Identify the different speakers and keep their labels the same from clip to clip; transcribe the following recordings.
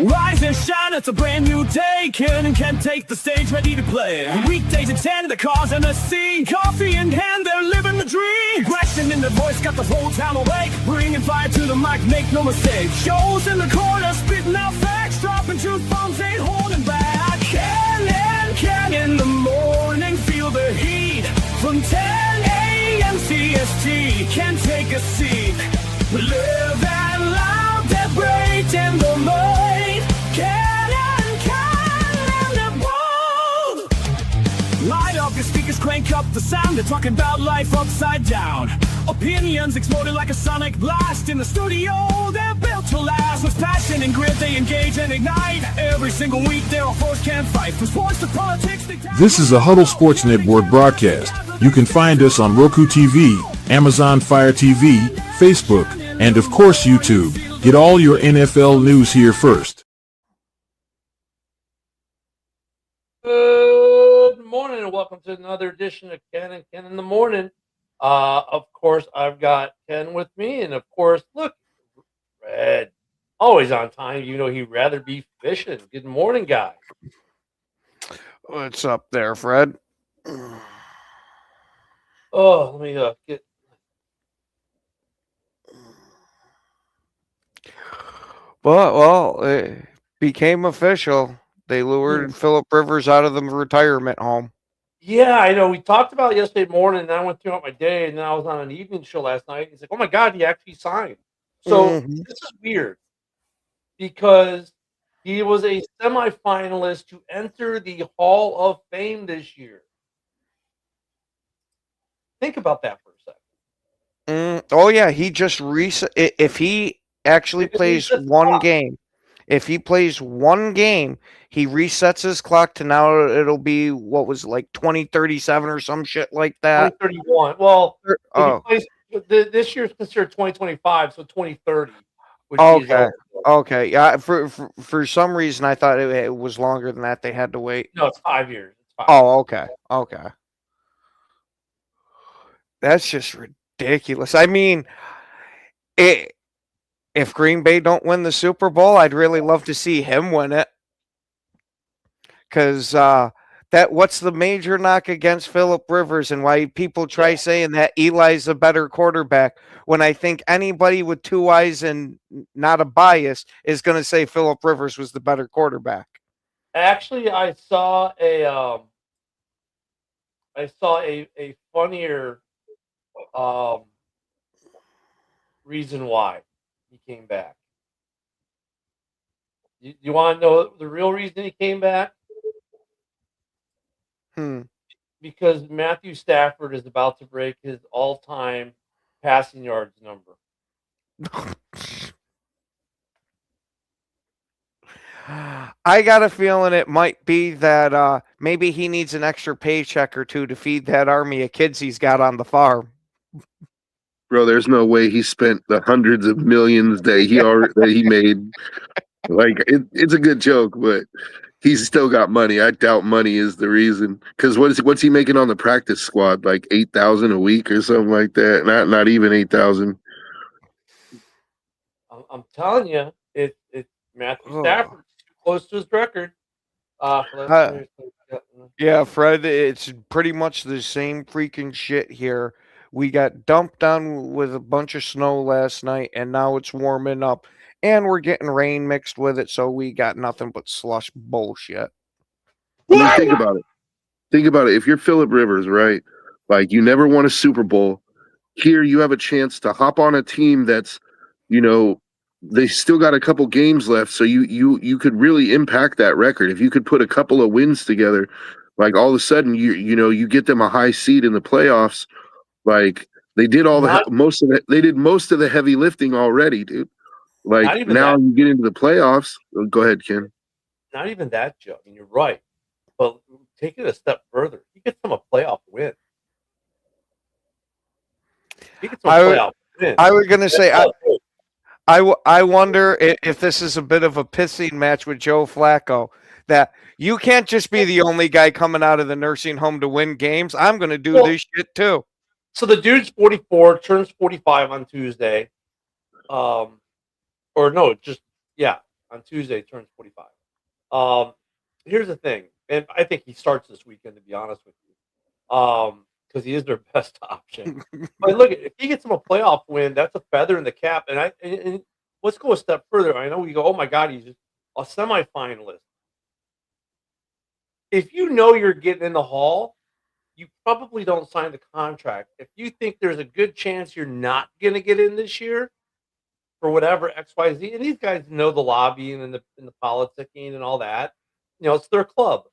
Speaker 1: Rise and shine, it's a brand new day. Ken can take the stage, ready to play. Weekdays at 10, the cars and the scene. Coffee in hand, they're living the dream. Aggression in their voice, got the whole town awake. Bringing fire to the mic, make no mistake. Shows in the corner, spitting out facts. Dropping truth bombs, ain't holding back. Ken in the morning, feel the heat. From 10 a.m. CST, can take a seat. Live and loud, they're great in the mind. Light up your speakers, crank up the sound. They're talking about life upside down. Opinions exploding like a sonic blast. In the studio, they're built to last. With passion and grit, they engage and ignite. Every single week, they're a force can't fight. From sports to politics.
Speaker 2: This is a Huddle Sports Network broadcast. You can find us on Roku TV, Amazon Fire TV, Facebook, and of course YouTube. Get all your NFL news here first.
Speaker 3: Good morning and welcome to another edition of Ken and Ken in the Morning. Of course, I've got Ken with me, and of course, look, Red, always on time. You know he'd rather be fishing. Good morning, guys.
Speaker 4: What's up there, Fred?
Speaker 3: Oh, let me get.
Speaker 4: Well, it became official. They lured Philip Rivers out of the retirement home.
Speaker 3: Yeah, I know. We talked about it yesterday morning, and I went throughout my day, and then I was on an evening show last night. It's like, oh my God, he actually signed. So this is weird because he was a semifinalist to enter the Hall of Fame this year. Think about that for a second.
Speaker 4: Oh yeah, he just if he actually plays one game, if he plays one game, he resets his clock to now it'll be what was like 2037 or some shit like that.
Speaker 3: 2031. Well, if he plays, this year's considered 2025, so 2030.
Speaker 4: Okay. Yeah. For some reason, I thought it was longer than that. They had to wait.
Speaker 3: No, it's 5 years.
Speaker 4: Okay. That's just ridiculous. I mean, if Green Bay don't win the Super Bowl, I'd really love to see him win it. Because what's the major knock against Philip Rivers and why people try saying that Eli's a better quarterback when I think anybody with two eyes and not a bias is going to say Philip Rivers was the better quarterback.
Speaker 3: Actually, I saw a funnier reason why he came back. You want to know the real reason he came back? Because Matthew Stafford is about to break his all-time passing yards number.
Speaker 4: I got a feeling it might be that maybe he needs an extra paycheck or two to feed that army of kids he's got on the farm.
Speaker 5: Bro, there's no way he spent the hundreds of millions that he made. Like it's a good joke, but he's still got money. I doubt money is the reason. Because what's he making on the practice squad? Like $8,000 a week or something like that. Not even 8,000.
Speaker 3: I'm telling you, it's Matthew Stafford too close to his record.
Speaker 4: Yeah, Fred, it's pretty much the same freaking shit here. We got dumped on with a bunch of snow last night, and now it's warming up. And we're getting rain mixed with it, so we got nothing but slush bullshit.
Speaker 5: I mean, think about it. Think about it. If you're Philip Rivers, right? Like, you never won a Super Bowl. Here you have a chance to hop on a team that's, they still got a couple games left, so you could really impact that record. If you could put a couple of wins together, like all of a sudden you get them a high seed in the playoffs. Like they did most of the heavy lifting already, dude. Like now you get into the playoffs. Go ahead, Ken.
Speaker 3: Not even that, Joe. I mean, you're right. But take it a step further. He gets them a playoff win.
Speaker 4: I was going to say, I wonder if this is a bit of a pissing match with Joe Flacco, that you can't just be the only guy coming out of the nursing home to win games. I'm going to do this shit too.
Speaker 3: So the dude's 44, turns 45 on Tuesday. on Tuesday, turns 45. Here's the thing, and I think he starts this weekend, to be honest with you, because he is their best option. But look, if he gets him a playoff win, that's a feather in the cap. And let's go a step further. I know we go, oh my God, he's just a semifinalist. If you know you're getting in the Hall, you probably don't sign the contract. If you think there's a good chance you're not going to get in this year for whatever XYZ, and these guys know the lobbying and the politicking and all that, it's their club.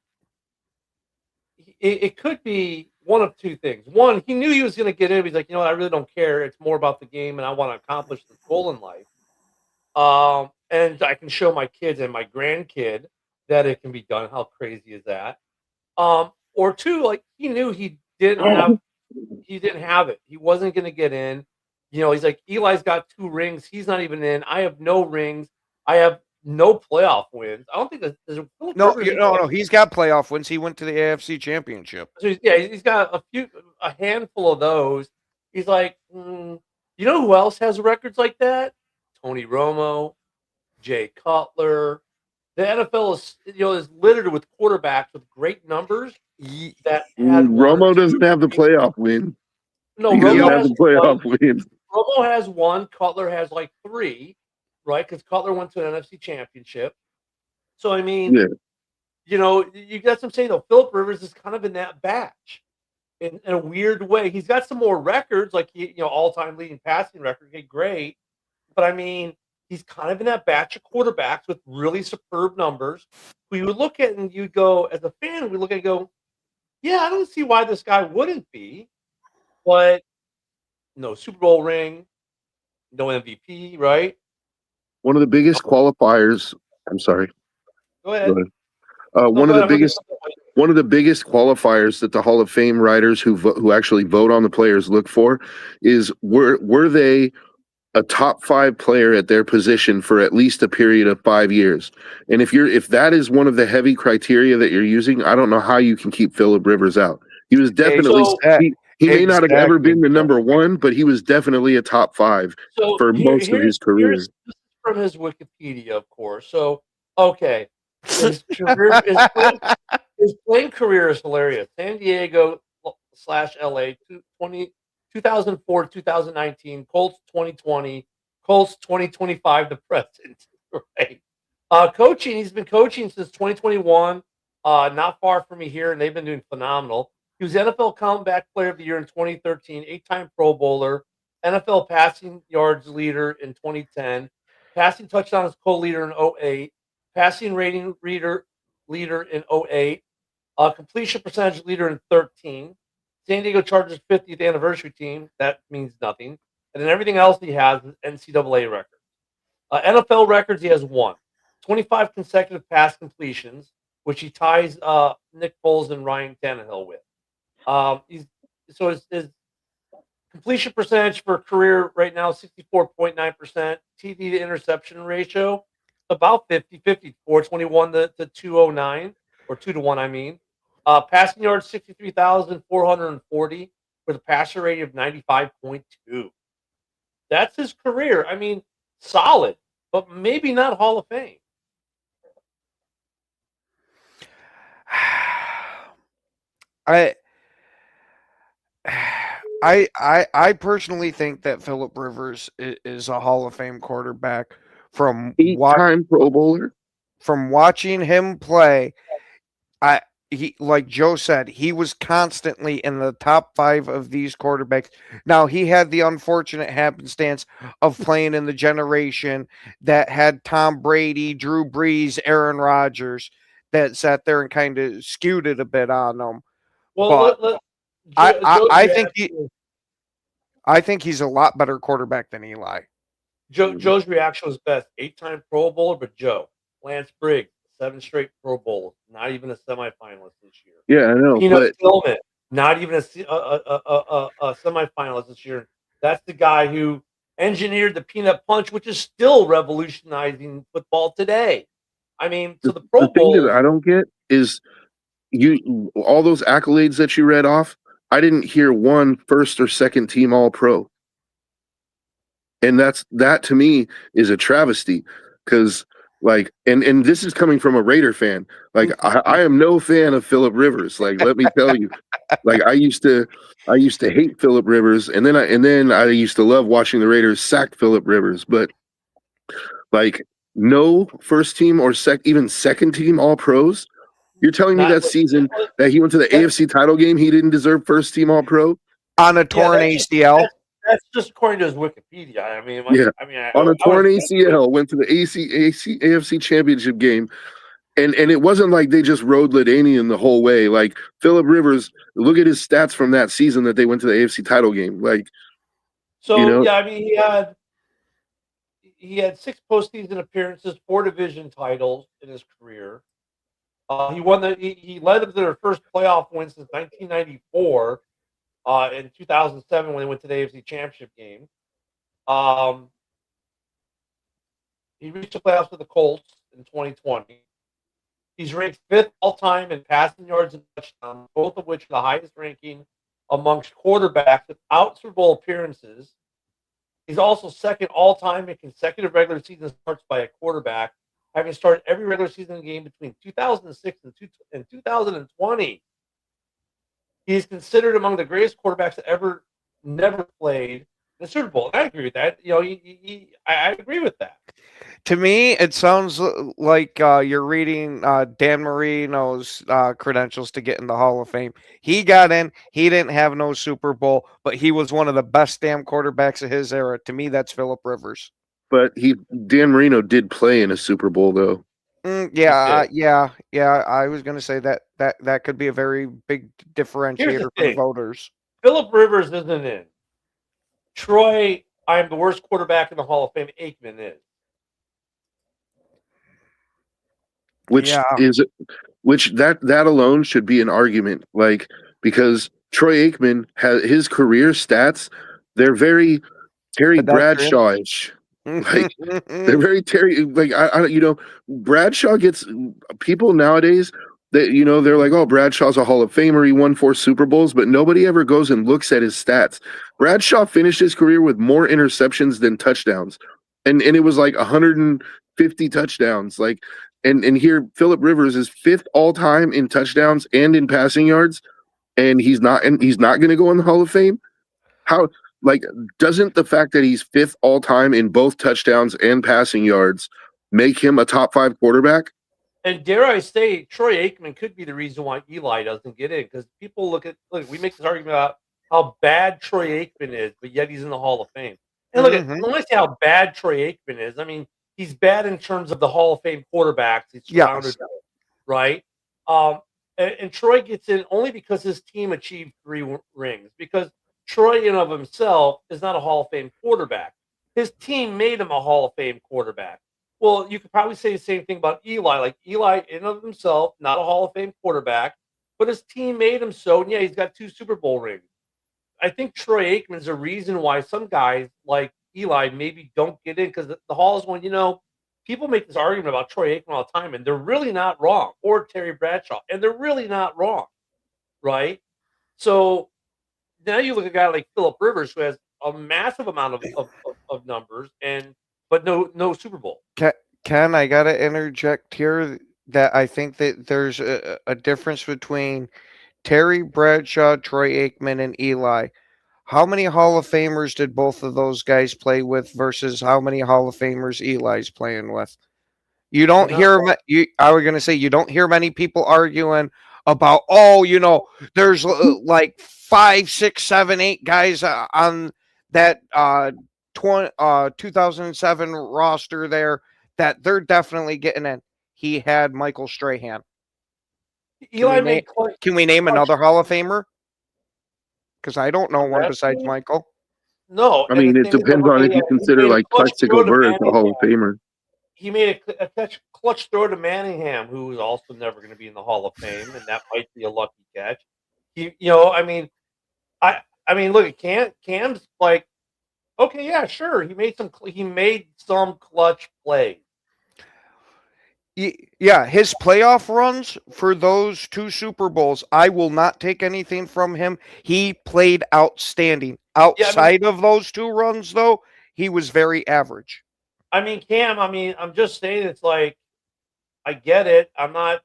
Speaker 3: It could be one of two things. One, he knew he was going to get in. He's like, I really don't care. It's more about the game, and I want to accomplish this goal in life. And I can show my kids and my grandkid that it can be done. How crazy is that? Or two, like he knew he didn't have it. He wasn't going to get in. He's like, Eli's got 2 rings. He's not even in. I have no rings. I have no playoff wins. I don't think there's
Speaker 4: no. He's got playoff wins. He went to the AFC Championship.
Speaker 3: So he's got a handful of those. He's like, you know who else has records like that? Tony Romo, Jay Cutler. The NFL is littered with quarterbacks with great numbers. That
Speaker 5: Romo doesn't have the playoff win.
Speaker 3: No,
Speaker 5: he doesn't have the playoff win.
Speaker 3: Romo has 1. Cutler has like 3, right? Because Cutler went to an NFC Championship. So I mean, you got some saying though. Philip Rivers is kind of in that batch, in a weird way. He's got some more records, like all-time leading passing record. Okay, great, but I mean, he's kind of in that batch of quarterbacks with really superb numbers. We would look at and you go, as a fan, we look at and go, yeah, I don't see why this guy wouldn't be, but no Super Bowl ring, no MVP, right?
Speaker 5: One of the biggest qualifiers. I'm sorry.
Speaker 3: Go ahead.
Speaker 5: One of the biggest qualifiers that the Hall of Fame writers who actually vote on the players look for is were they a top 5 player at their position for at least a period of 5 years. And if that is one of the heavy criteria that you're using, I don't know how you can keep Philip Rivers out. He was definitely he may not have ever been the number 1, but he was definitely a top 5 for most of his career.
Speaker 3: This is from his Wikipedia, of course. So, okay. His playing career is hilarious. San Diego / LA 2004 2019, Colts 2020, Colts 2025, the present. Right. Coaching, he's been coaching since 2021. Not far from me here, and they've been doing phenomenal. He was NFL Comeback Player of the Year in 2013, 8-time Pro Bowler, NFL passing yards leader in 2010, passing touchdowns co-leader in 2008, passing rating leader in 2008, completion percentage leader in 2013, San Diego Chargers 50th anniversary team. That means nothing. And then everything else he has is NCAA records. NFL records, he has 1. 25 consecutive pass completions, which he ties Nick Foles and Ryan Tannehill with. His completion percentage for career right now, 64.9%. TD to interception ratio, about 50-50, 421 to 209, or 2-1, I mean. Passing yards, 63,440 with a passer rating of 95.2. That's his career. I mean, solid, but maybe not Hall of Fame.
Speaker 4: I personally think that Philip Rivers is a Hall of Fame quarterback from
Speaker 5: 8-time Pro Bowler.
Speaker 4: From watching him play, he, like Joe said, he was constantly in the top 5 of these quarterbacks. Now, he had the unfortunate happenstance of playing in the generation that had Tom Brady, Drew Brees, Aaron Rodgers, that sat there and kind of skewed it a bit on them. Well, I think he's a lot better quarterback than Eli.
Speaker 3: Joe's reaction was best. 8-time Pro Bowler, but Joe, Lance Briggs, 7 straight Pro Bowls, not even a semifinalist this year.
Speaker 5: Yeah, I know.
Speaker 3: Peanut Tillman, not even a semifinalist this year. That's the guy who engineered the peanut punch, which is still revolutionizing football today. I mean, so the Pro Bowl.
Speaker 5: The thing that I don't get is all those accolades that you read off. I didn't hear one first or second team All-Pro, and that to me is a travesty because Like, and this is coming from a Raider fan. Like, I am no fan of Phillip Rivers. Like, let me tell you, like I used to hate Phillip Rivers, and then I used to love watching the Raiders sack Phillip Rivers. But like, no first team or even second team All Pros. You're telling me that season that he went to the AFC title game, he didn't deserve first team All Pro
Speaker 4: on a torn ACL?
Speaker 3: That's just according to his Wikipedia. I mean,
Speaker 5: on a torn ACL, went to the AFC Championship game, and it wasn't like they just rode LaDainian the whole way. Like Phillip Rivers, look at his stats from that season that they went to the AFC title game. Like,
Speaker 3: so yeah, I mean, he had 6 postseason appearances, 4 division titles in his career. He led them to their first playoff win since 1994 in 2007 when they went to the AFC Championship game. He reached the playoffs with the Colts in 2020. He's ranked 5th all-time in passing yards and touchdowns, both of which are the highest ranking amongst quarterbacks without Super Bowl appearances. He's also 2nd all-time in consecutive regular season starts by a quarterback, having started every regular season game between 2006 and 2020. He is considered among the greatest quarterbacks that never played in the Super Bowl. And I agree with that. You know, I agree with that.
Speaker 4: To me, it sounds like you're reading Dan Marino's credentials to get in the Hall of Fame. He got in. He didn't have no Super Bowl, but he was one of the best damn quarterbacks of his era. To me, that's Phillip Rivers.
Speaker 5: But Dan Marino did play in a Super Bowl, though.
Speaker 4: Yeah. I was going to say that could be a very big differentiator for the voters.
Speaker 3: Phillip Rivers isn't in. Troy, I am the worst quarterback in the Hall of Fame. Aikman is.
Speaker 5: Which that alone should be an argument, like, because Troy Aikman has his career stats, they're very Terry Bradshaw-ish. Like, they're very Terry, like, I Bradshaw gets people nowadays that, they're like, oh, Bradshaw's a Hall of Famer, he won 4 Super Bowls, but nobody ever goes and looks at his stats. Bradshaw finished his career with more interceptions than touchdowns, and it was like 150 touchdowns, like. And here, Phillip Rivers is 5th all time in touchdowns and in passing yards, and he's not going to go in the Hall of Fame. How? Like, doesn't the fact that he's 5th all time in both touchdowns and passing yards make him a top 5 quarterback?
Speaker 3: And dare I say, Troy Aikman could be the reason why Eli doesn't get in, because people look, we make this argument about how bad Troy Aikman is, but yet he's in the Hall of Fame. And look let me see how bad Troy Aikman is. I mean, he's bad in terms of the Hall of Fame quarterbacks he's surrounded with, right? And Troy gets in only because his team achieved 3 rings. Because Troy, in of himself, is not a Hall of Fame quarterback. His team made him a Hall of Fame quarterback. Well, you could probably say the same thing about Eli. Like, Eli, in of himself, not a Hall of Fame quarterback, but his team made him so. And yeah, he's got 2 Super Bowl rings. I think Troy Aikman's a reason why some guys like Eli maybe don't get in, because the Hall is one, people make this argument about Troy Aikman all the time, and they're really not wrong, or Terry Bradshaw, and they're really not wrong, right? So now you look at a guy like Phillip Rivers, who has a massive amount of numbers, but no Super Bowl.
Speaker 4: Ken, I got to interject here that I think that there's a difference between Terry Bradshaw, Troy Aikman, and Eli. How many Hall of Famers did both of those guys play with versus how many Hall of Famers Eli's playing with? You don't hear. I was going to say you don't hear many people arguing about, there's like 5, 6, 7, 8 guys on that 2007 roster there that they're definitely getting in. He had Michael Strahan. Can we name another Hall of Famer? Because I don't know one besides Michael.
Speaker 3: No.
Speaker 5: I mean, it depends on if you consider, like, Plaxico Burress a Hall of Famer.
Speaker 3: He made a clutch throw to Manningham, who is also never going to be in the Hall of Fame, and that might be a lucky catch. I mean, look at Cam's like, okay, yeah, sure. He made some clutch plays.
Speaker 4: Yeah, his playoff runs for those 2 Super Bowls, I will not take anything from him. He played outstanding. Outside of those 2 runs, though, he was very average.
Speaker 3: I mean, Cam, I'm just saying it's like, I get it. I'm not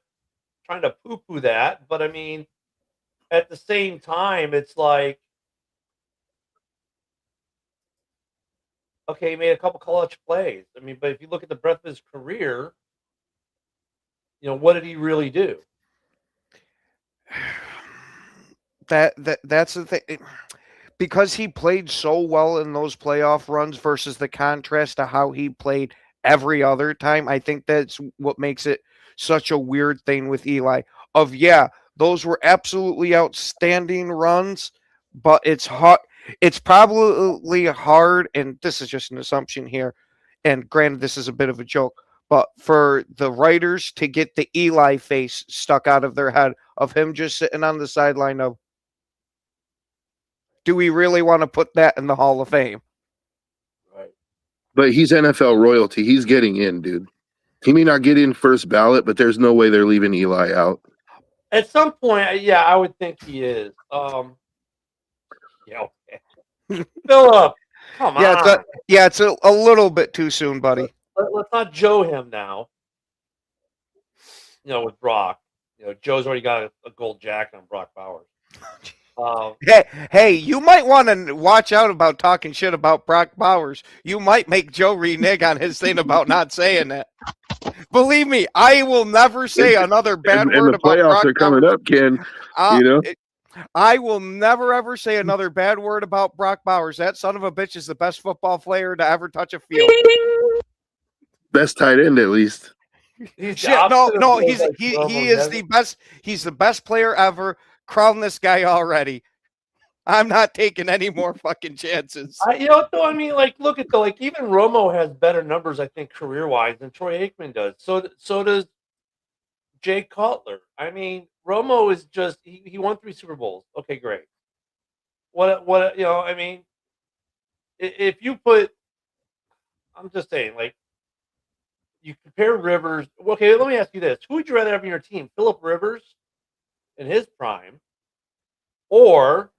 Speaker 3: trying to poo-poo that, but I mean, at the same time, it's like, okay, he made a couple clutch plays. I mean, but if you look at the breadth of his career, what did he really do?
Speaker 4: That's the thing. Because he played so well in those playoff runs versus the contrast to how he played every other time, I think that's what makes it such a weird thing with Eli. Those were absolutely outstanding runs, but it's hard. It's probably hard, and this is just an assumption here. And granted, this is a bit of a joke, but for the writers to get the Eli face stuck out of their head of him just sitting on the sideline of, do we really want to put that in the Hall of Fame?
Speaker 3: Right.
Speaker 5: But he's NFL royalty. He's getting in, dude. He may not get in first ballot, but there's no way they're leaving Eli out.
Speaker 3: At some point, yeah, I would think he is. Philip, come on.
Speaker 4: It's a little bit too soon, buddy.
Speaker 3: Let's not Joe him now. With Brock. Joe's already got a gold jacket on Brock Bowers.
Speaker 4: Hey, you might want to watch out about talking shit about Brock Bowers. You might make Joe renege on his thing about not saying that. Believe me, I will never say another bad word about Brock Bowers.
Speaker 5: And the playoffs are coming up, Ken.
Speaker 4: I will never ever say another bad word about Brock Bowers. That son of a bitch is the best football player to ever touch a field.
Speaker 5: Best tight end, at least.
Speaker 4: He is the best. He's the best player ever. Crown this guy already. I'm not taking any more fucking chances.
Speaker 3: Look at even Romo has better numbers, I think, career-wise than Troy Aikman does. So does Jay Cutler. I mean, Romo is just he won 3 Super Bowls. Okay, great. I mean, if you put, I'm just saying, you compare Rivers. Okay, let me ask you this: who would you rather have in your team, Philip Rivers in his prime, or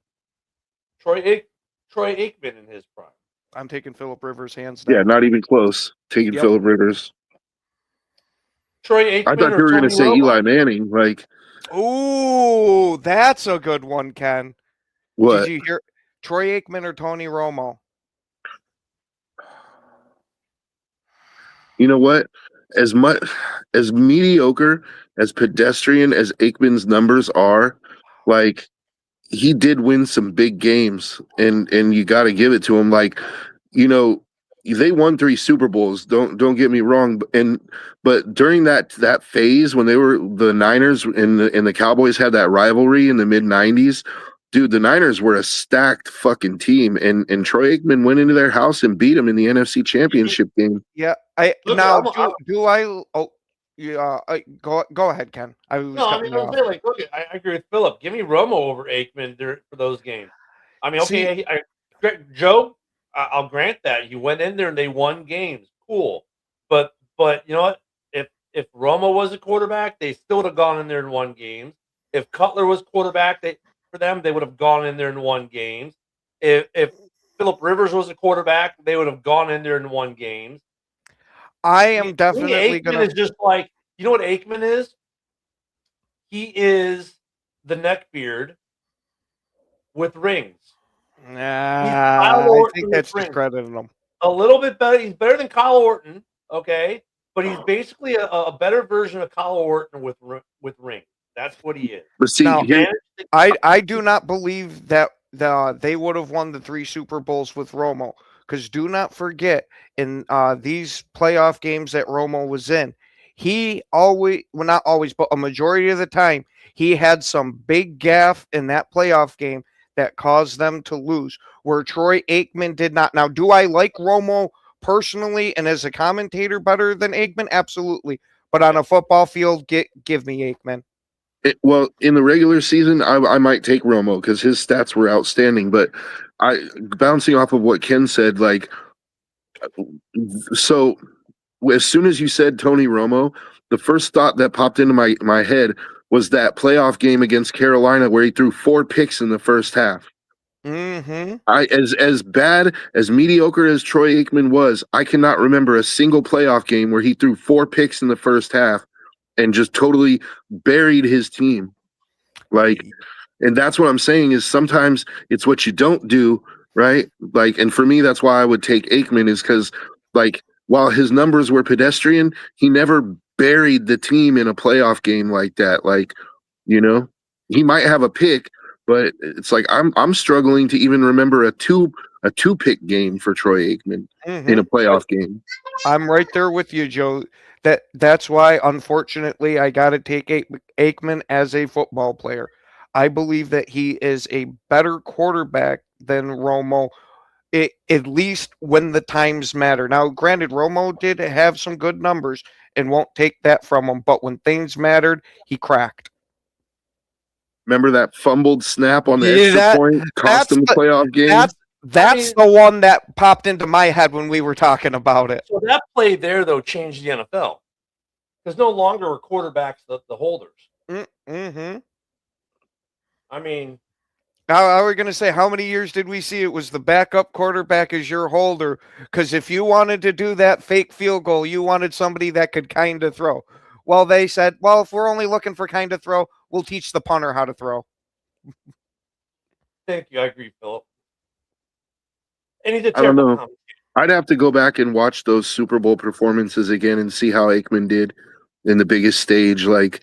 Speaker 3: Troy Aikman in his prime?
Speaker 4: I'm taking Philip Rivers hands down.
Speaker 5: Yeah, not even close. Taking Philip Rivers.
Speaker 3: Troy Aikman.
Speaker 5: I thought you were going to say Eli Manning.
Speaker 4: Ooh, that's a good one, Ken.
Speaker 5: What?
Speaker 4: Did you hear Troy Aikman or Tony Romo?
Speaker 5: You know what? As mediocre, as pedestrian as Aikman's numbers are, he did win some big games, and you got to give it to him. They won 3 Super Bowls. Don't get me wrong, but during that phase when they were the Niners and the Cowboys had that rivalry in the mid '90s. Dude, the Niners were a stacked fucking team, and Troy Aikman went into their house and beat them in the NFC Championship game.
Speaker 4: Yeah, go ahead, Ken.
Speaker 3: I agree with Philip. Give me Romo over Aikman for those games. I mean, okay, Joe, I'll grant that he went in there and they won games. Cool, but you know what? If Romo was a quarterback, they still would have gone in there and won games. If Cutler was quarterback, they would have gone in there and won games. If Philip Rivers was a quarterback, they would have gone in there and won games.
Speaker 4: I am definitely
Speaker 3: going to. Is just what Aikman is? He is the neckbeard with rings.
Speaker 4: I think that's discrediting him.
Speaker 3: A little bit better. He's better than Kyle Orton, okay? But he's basically a better version of Kyle Orton with rings. That's what he is.
Speaker 5: But see,
Speaker 4: I do not believe that they would have won the 3 Super Bowls with Romo, because do not forget, in these playoff games that Romo was in, he not always, but a majority of the time, he had some big gaffe in that playoff game that caused them to lose, where Troy Aikman did not. Now, do I like Romo personally and as a commentator better than Aikman? Absolutely. But on a football field, give me Aikman.
Speaker 5: Well, in the regular season, I might take Romo because his stats were outstanding. But bouncing off of what Ken said, so as soon as you said Tony Romo, the first thought that popped into my head was that playoff game against Carolina where he threw 4 picks in the first half. As bad as mediocre as Troy Aikman was, I cannot remember a single playoff game where he threw 4 picks in the first half and just totally buried his team. Like, and that's what I'm saying is sometimes it's what you don't do, right? Like, and for me, that's why I would take Aikman is because, like, while his numbers were pedestrian, he never buried the team in a playoff game like that. Like, you know, he might have a pick, but it's like I'm struggling to even remember a two pick game for Troy Aikman in a playoff game.
Speaker 4: I'm right there with you, Joe. That's why, unfortunately, I got to take Aikman as a football player. I believe that he is a better quarterback than Romo, at least when the times matter. Now, granted, Romo did have some good numbers and won't take that from him, but when things mattered, he cracked.
Speaker 5: Remember that fumbled snap on the extra point? Cost him the playoff game?
Speaker 4: That's the one that popped into my head when we were talking about it.
Speaker 3: So that play there, though, changed the NFL. Because no longer are quarterbacks the holders.
Speaker 4: Mm-hmm.
Speaker 3: I mean,
Speaker 4: I was going to say, how many years did we see it was the backup quarterback as your holder? Because if you wanted to do that fake field goal, you wanted somebody that could kind of throw. Well, they said, well, if we're only looking for kind of throw, we'll teach the punter how to throw.
Speaker 3: Thank you. I agree, Philip. And he's a
Speaker 5: I don't know.
Speaker 3: commentator.
Speaker 5: I'd have to go back and watch those Super Bowl performances again and see how Aikman did in the biggest stage. Like,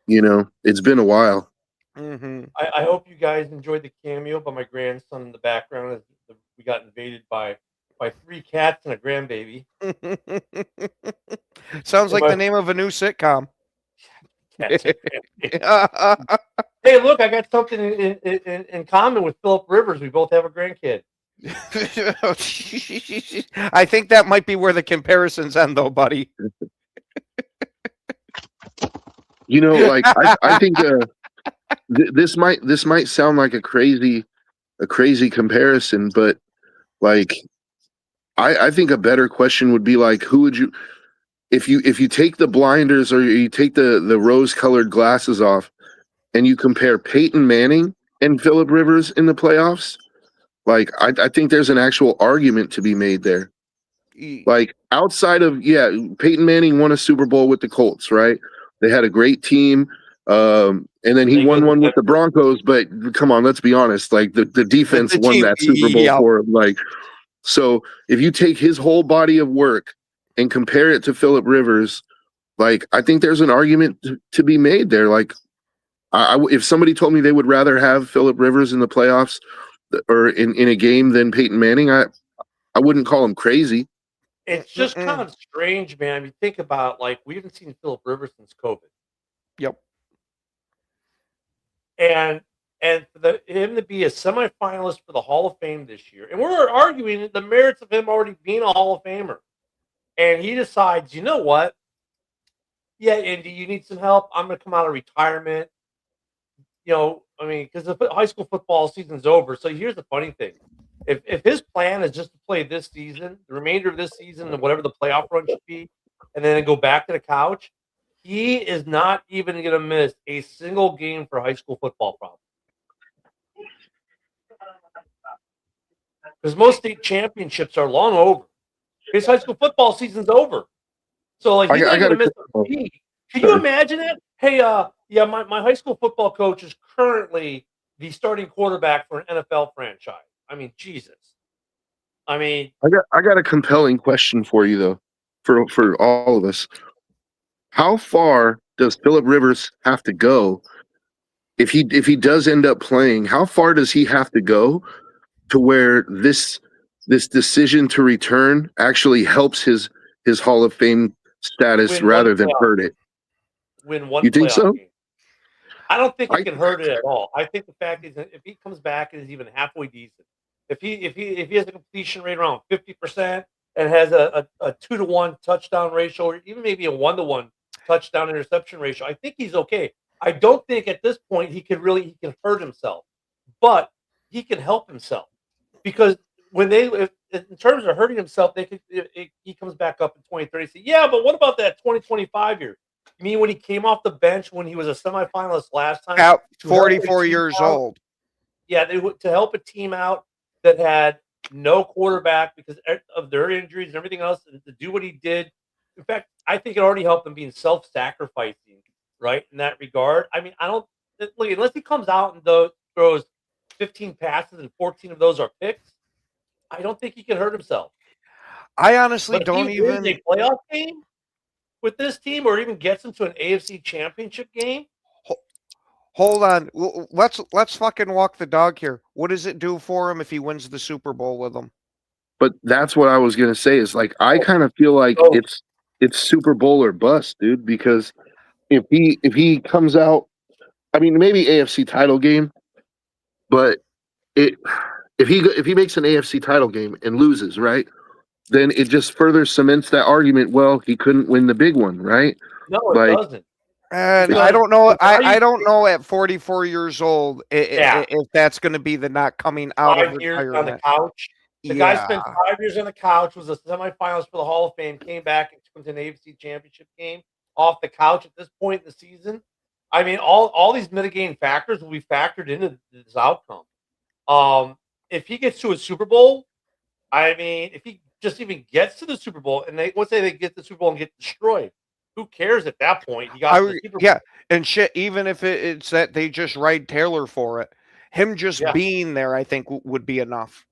Speaker 5: you know, it's been a while.
Speaker 4: Mm-hmm.
Speaker 3: I hope you guys enjoyed the cameo by my grandson in the background as we got invaded by 3 cats and a grandbaby.
Speaker 4: Sounds like the name of a new sitcom.
Speaker 3: Hey, look, I got something in common with Philip Rivers. We both have a grandkid.
Speaker 4: I think that might be where the comparisons end, though, buddy.
Speaker 5: You know, like I think this might sound like a crazy comparison, but like I think a better question would be like, who would you, if you take the blinders or you take the rose-colored glasses off and you compare Peyton Manning and Philip Rivers in the playoffs, like I think there's an actual argument to be made there. Like outside of, Peyton Manning won a Super Bowl with the Colts, right? They had a great team. And then he won one with the Broncos, but come on, let's be honest. Like the defense won that Super Bowl for him. Like, so if you take his whole body of work and compare it to Philip Rivers, like I think there's an argument to be made there. Like, if somebody told me they would rather have Philip Rivers in the playoffs or in a game than Peyton Manning, I wouldn't call him crazy.
Speaker 3: It's just kind of strange, man. I mean, think about like we haven't seen Philip Rivers since COVID.
Speaker 4: Yep.
Speaker 3: And for him to be a semifinalist for the Hall of Fame this year, and we're arguing the merits of him already being a Hall of Famer, and he decides, you know what? Yeah, Indy, you need some help. I'm going to come out of retirement. You know, I mean, because the high school football season's over. So here's the funny thing: if his plan is just to play this season, the remainder of this season, and whatever the playoff run should be, and then go back to the couch, he is not even going to miss a single game for high school football, probably. Because most state championships are long over. His high school football season's over. So, like, he's not going to miss a beat. Can you imagine that? Hey, my high school football coach is currently the starting quarterback for an NFL franchise. I mean, Jesus. I mean,
Speaker 5: I got a compelling question for you though, for all of us. How far does Philip Rivers have to go if he does end up playing? How far does he have to go to where this decision to return actually helps his Hall of Fame status rather than hurt it?
Speaker 3: Win one.
Speaker 5: You think so?
Speaker 3: Game. I don't think it can hurt it at all. I think the fact is, if he comes back and is even halfway decent, if he has a completion rate around 50% and has a 2-to-1 touchdown ratio, or even maybe a 1-to-1 touchdown interception ratio, I think he's okay. I don't think at this point he can hurt himself, but he can help himself because when in terms of hurting himself, he comes back up in 2030. Say, yeah, but what about that 2025 year? You mean when he came off the bench when he was a semifinalist last time?
Speaker 4: At 44 years old.
Speaker 3: Yeah, they would to help a team out that had no quarterback because of their injuries and everything else, and to do what he did. In fact, I think it already helped him being self-sacrificing, right? In that regard. I mean, I don't look unless he comes out and throws 15 passes and 14 of those are picks. I don't think he can hurt himself.
Speaker 4: I honestly
Speaker 3: But if
Speaker 4: don't
Speaker 3: he wins
Speaker 4: even.
Speaker 3: a playoff game with this team, or even gets into an AFC Championship game.
Speaker 4: Hold on. Let's fucking walk the dog here. What does it do for him if he wins the Super Bowl with them?
Speaker 5: But that's what I was gonna say. Is like I kind of feel like it's Super Bowl or bust, dude. Because if he comes out, I mean, maybe AFC title game, but if he makes an AFC title game and loses, right? Then it just further cements that argument. Well, he couldn't win the big one, right?
Speaker 3: No, it doesn't.
Speaker 4: And I don't know. I don't know at 44 years old if that's going to be the not coming out
Speaker 3: 5
Speaker 4: of
Speaker 3: years
Speaker 4: retirement.
Speaker 3: on the couch. The guy spent 5 years on the couch, was a semifinalist for the Hall of Fame, came back and took him to an AFC Championship game off the couch at this point in the season. I mean, all these mitigating factors will be factored into this outcome. If he gets to a Super Bowl, I mean, if he just even gets to the Super Bowl, and let's say they get the Super Bowl and get destroyed, who cares at that point? He got the Super Bowl.
Speaker 4: Yeah, and shit. Even if it's that they just ride Taylor for it, him just being there, I think would be enough.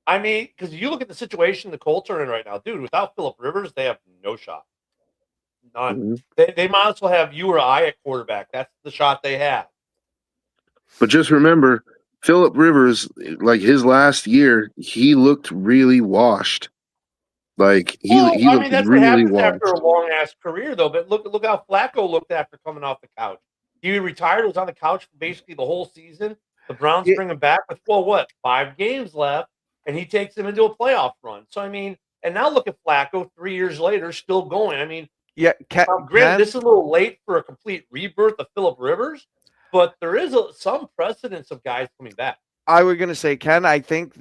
Speaker 3: I mean, because you look at the situation the Colts are in right now, dude. Without Phillip Rivers, they have no shot. None. Mm-hmm. They might as well have you or I at quarterback. That's the shot they have.
Speaker 5: But just remember, Phillip Rivers, like his last year, he looked really washed. Like he looked
Speaker 3: that's
Speaker 5: really
Speaker 3: what happens
Speaker 5: washed
Speaker 3: after a long ass career, though. But look how Flacco looked after coming off the couch. He retired, was on the couch for basically the whole season. The Browns bring him back with 5 games left, and he takes them into a playoff run. So I mean, and now look at Flacco 3 years later, still going. I mean,
Speaker 4: yeah.
Speaker 3: Granted, this is a little late for a complete rebirth of Phillip Rivers, but there is some precedence of guys coming back.
Speaker 4: I was going to say, Ken, I think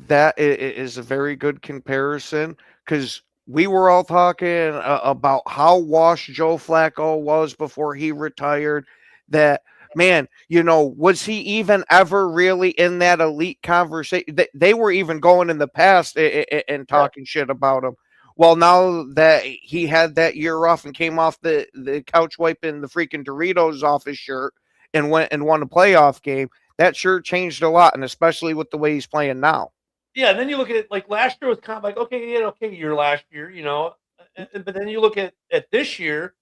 Speaker 4: that is a very good comparison because we were all talking about how washed Joe Flacco was before he retired. That, man, was he even ever really in that elite conversation? They were even going in the past and talking shit about him. Well, now that he had that year off and came off the couch wiping the freaking Doritos off his shirt and went and won a playoff game, that sure changed a lot, and especially with the way he's playing now.
Speaker 3: Yeah, and then you look at it like last year was kind of like, okay year last year, but then you look at this year,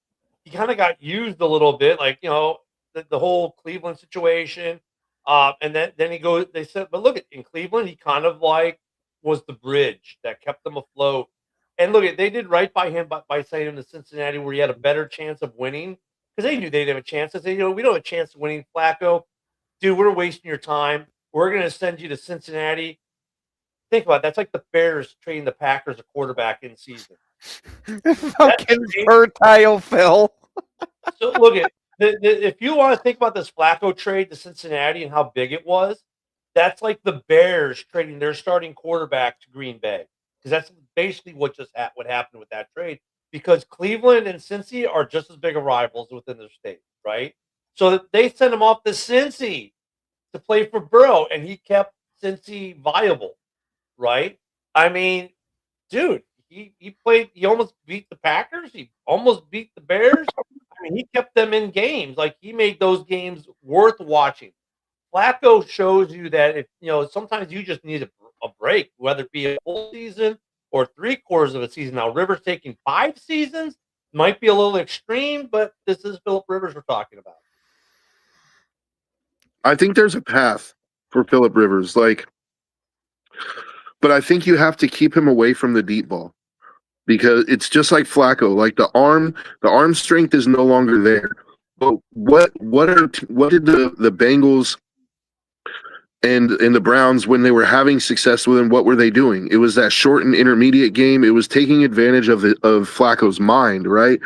Speaker 3: he kind of got used a little bit, like, the whole Cleveland situation. And then they said, but look, in Cleveland, he kind of like was the bridge that kept them afloat. And look, they did right by him by sending him to Cincinnati, where he had a better chance of winning, because they knew they'd have a chance. They said, we don't have a chance of winning, Flacco. Dude, we're wasting your time. We're going to send you to Cincinnati. Think about it. That's like the Bears trading the Packers a quarterback in season.
Speaker 4: Fucking fertile, Phil.
Speaker 3: So look at if you want to think about this Flacco trade to Cincinnati and how big it was, that's like the Bears trading their starting quarterback to Green Bay, because that's basically what happened with that trade. Because Cleveland and Cincy are just as big of rivals within their state, right? So they sent him off to Cincy to play for Burrow, and he kept Cincy viable, right? I mean, dude, he played. He almost beat the Packers. He almost beat the Bears. I mean, he kept them in games. Like, he made those games worth watching. Flacco shows you that if sometimes you just need a break, whether it be a full season or 3/4 of a season. Now, Rivers taking 5 seasons might be a little extreme, but this is Phillip Rivers we're talking about.
Speaker 5: I think there's a path for Phillip Rivers, but I think you have to keep him away from the deep ball, because it's just like Flacco. Like the arm strength is no longer there. But what did the Bengals and the Browns, when they were having success with him, what were they doing? It was that short and intermediate game. It was taking advantage of Flacco's mind, right?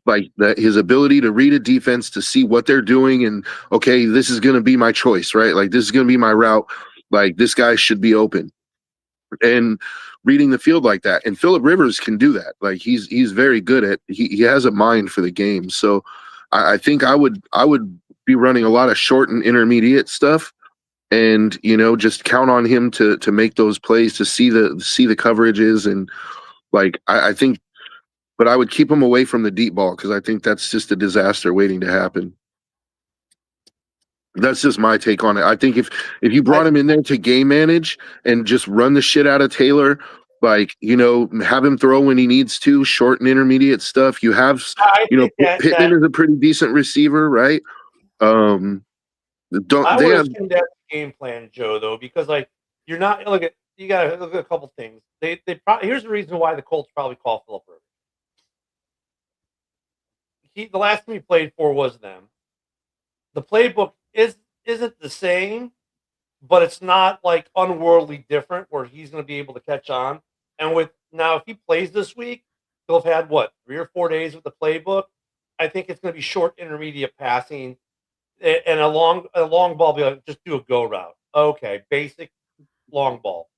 Speaker 5: Like that, his ability to read a defense, to see what they're doing, and okay, this is going to be my choice, right? Like, this is going to be my route. Like, this guy should be open, and reading the field like that. And Phillip Rivers can do that. Like, he's very good at. He has a mind for the game. So I think I would be running a lot of short and intermediate stuff, and just count on him to make those plays, to see the coverages, and like I think, but I would keep him away from the deep ball because I think that's just a disaster waiting to happen. That's just my take on it. I think if you brought him in there to game manage and just run the shit out of Taylor, like, have him throw when he needs to, short and intermediate stuff. You have, Pittman is a pretty decent receiver, right?
Speaker 3: I would assume that's the game plan, Joe, though, because like you're not you got to look at a couple things. They probably, here's the reason why the Colts probably call Philip Rivers. The last team he played for was them. The playbook isn't the same, but it's not like unworldly different where he's going to be able to catch on. And with now, if he plays this week, he'll have had 3 or 4 days with the playbook. I think it's going to be short, intermediate passing, and a long ball. Be like, just do a go route. Okay, basic long ball.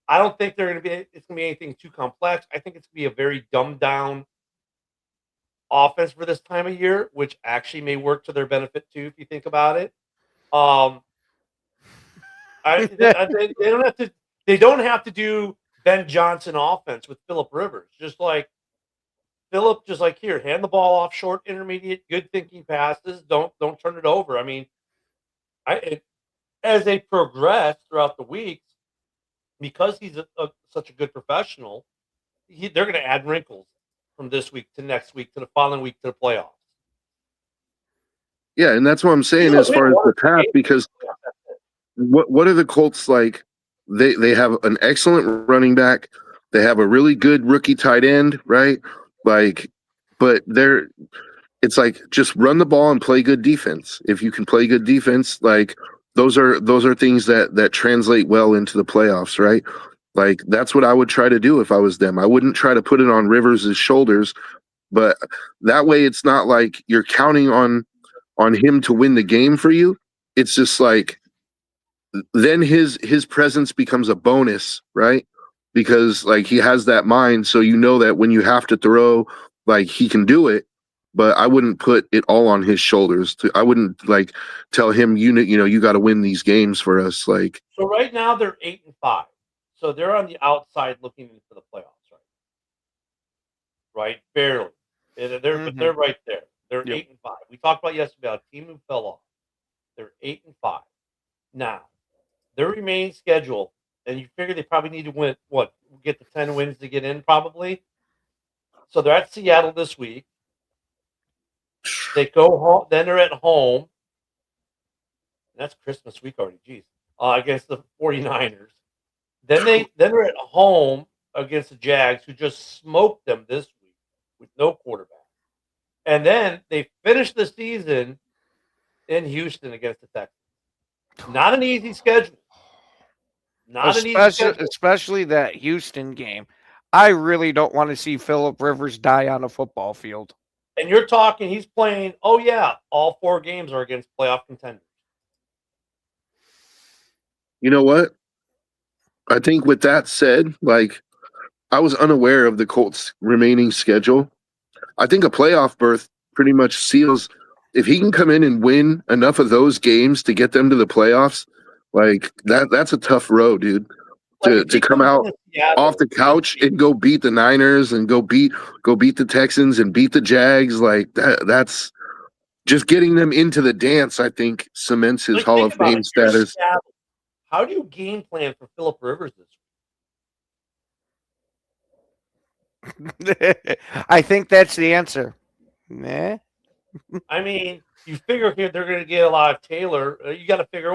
Speaker 3: I don't think it's going to be anything too complex. I think it's going to be a very dumbed down offense for this time of year, which actually may work to their benefit too, if you think about it. They don't have to do Ben Johnson offense with Philip Rivers. Just like here, hand the ball off, short, intermediate, good thinking passes. Don't turn it over. I mean, as they progress throughout the weeks, because he's such a good professional, they're going to add wrinkles from this week to next week to the following week to the playoffs.
Speaker 5: Yeah, and that's what I'm saying as far as the path, because what are the Colts like? They have an excellent running back. They have a really good rookie tight end, right? Like, but it's like just run the ball and play good defense. If you can play good defense, like those are things that translate well into the playoffs, right? Like that's what I would try to do if I was them. I wouldn't try to put it on Rivers' shoulders, but that way it's not like you're counting on him to win the game for you. It's just like then his presence becomes a bonus, right? Because like he has that mind, so that when you have to throw, like he can do it. But I wouldn't put it all on his shoulders. I wouldn't like tell him you got to win these games for us. Like,
Speaker 3: so right now they're 8-5, so they're on the outside looking into the playoffs, right? Barely. But they're right there. They're 8-5. We talked about yesterday about a team who fell off. They're 8-5 now. Their remaining schedule, and you figure they probably need to win get to 10 wins to get in, probably. So they're at Seattle this week. They go home, then they're at home. And that's Christmas week already, geez. Against the 49ers. Then they're at home against the Jags, who just smoked them this week with no quarterback. And then they finish the season in Houston against the Texans. Not an easy schedule.
Speaker 4: Especially that Houston game. I really don't want to see Philip Rivers die on a football field.
Speaker 3: And you're talking, he's playing, all 4 games are against playoff contenders.
Speaker 5: You know what? I think with that said, like, I was unaware of the Colts' remaining schedule. I think a playoff berth pretty much seals, if he can come in and win enough of those games to get them to the playoffs, like that's a tough road, dude. To come out off the couch and go beat the Niners and go beat the Texans and beat the Jags, like that's just getting them into the dance. I think cements his Hall of Fame status.
Speaker 3: How do you game plan for Philip Rivers this
Speaker 4: week? I think that's the answer. Nah.
Speaker 3: I mean, you figure here they're going to get a lot of Taylor. You got to figure,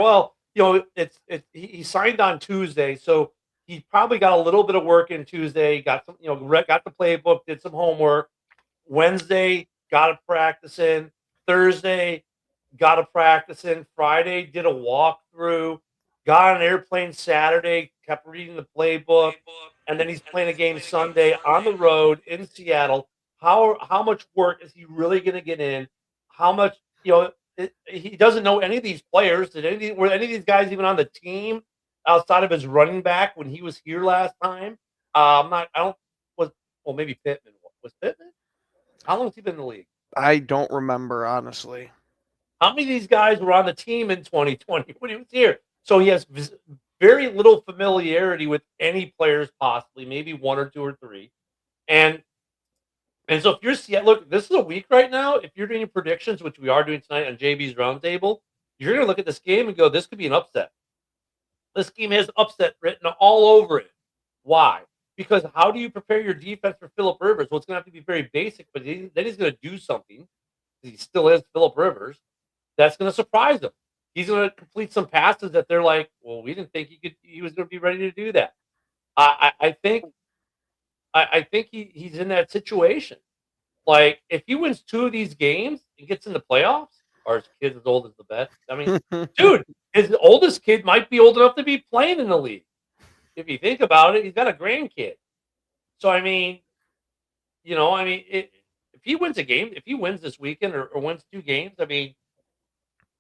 Speaker 3: he signed on Tuesday, so he probably got a little bit of work in Tuesday. Got some, got the playbook, did some homework. Wednesday, got a practice in. Thursday, got a practice in. Friday, did a walkthrough. Got on an airplane Saturday, kept reading the playbook, and then he's playing a game Sunday on the road in Seattle. How much work is he really going to get in? How much, he doesn't know any of these players. Were any of these guys even on the team outside of his running back when he was here last time? Maybe Pittman. Was Pittman? How long has he been in the league?
Speaker 4: I don't remember, honestly.
Speaker 3: How many of these guys were on the team in 2020 when he was here? So he has very little familiarity with any players, possibly maybe one or two or three, and so if you're look, this is a week right now. If you're doing predictions, which we are doing tonight on JB's Roundtable, you're going to look at this game and go, "This could be an upset." This game has upset written all over it. Why? Because how do you prepare your defense for Philip Rivers? Well, it's going to have to be very basic, but then he's going to do something. He still is Philip Rivers. That's going to surprise them. He's going to complete some passes that they're like, "Well, we didn't think he was going to be ready to do that." I think he's in that situation. Like, if he wins 2 of these games and gets in the playoffs, or his kid's as old as the best. I mean, dude, his oldest kid might be old enough to be playing in the league. If you think about it, he's got a grandkid. So, I mean, if he wins a game, if he wins this weekend or wins 2 games, I mean,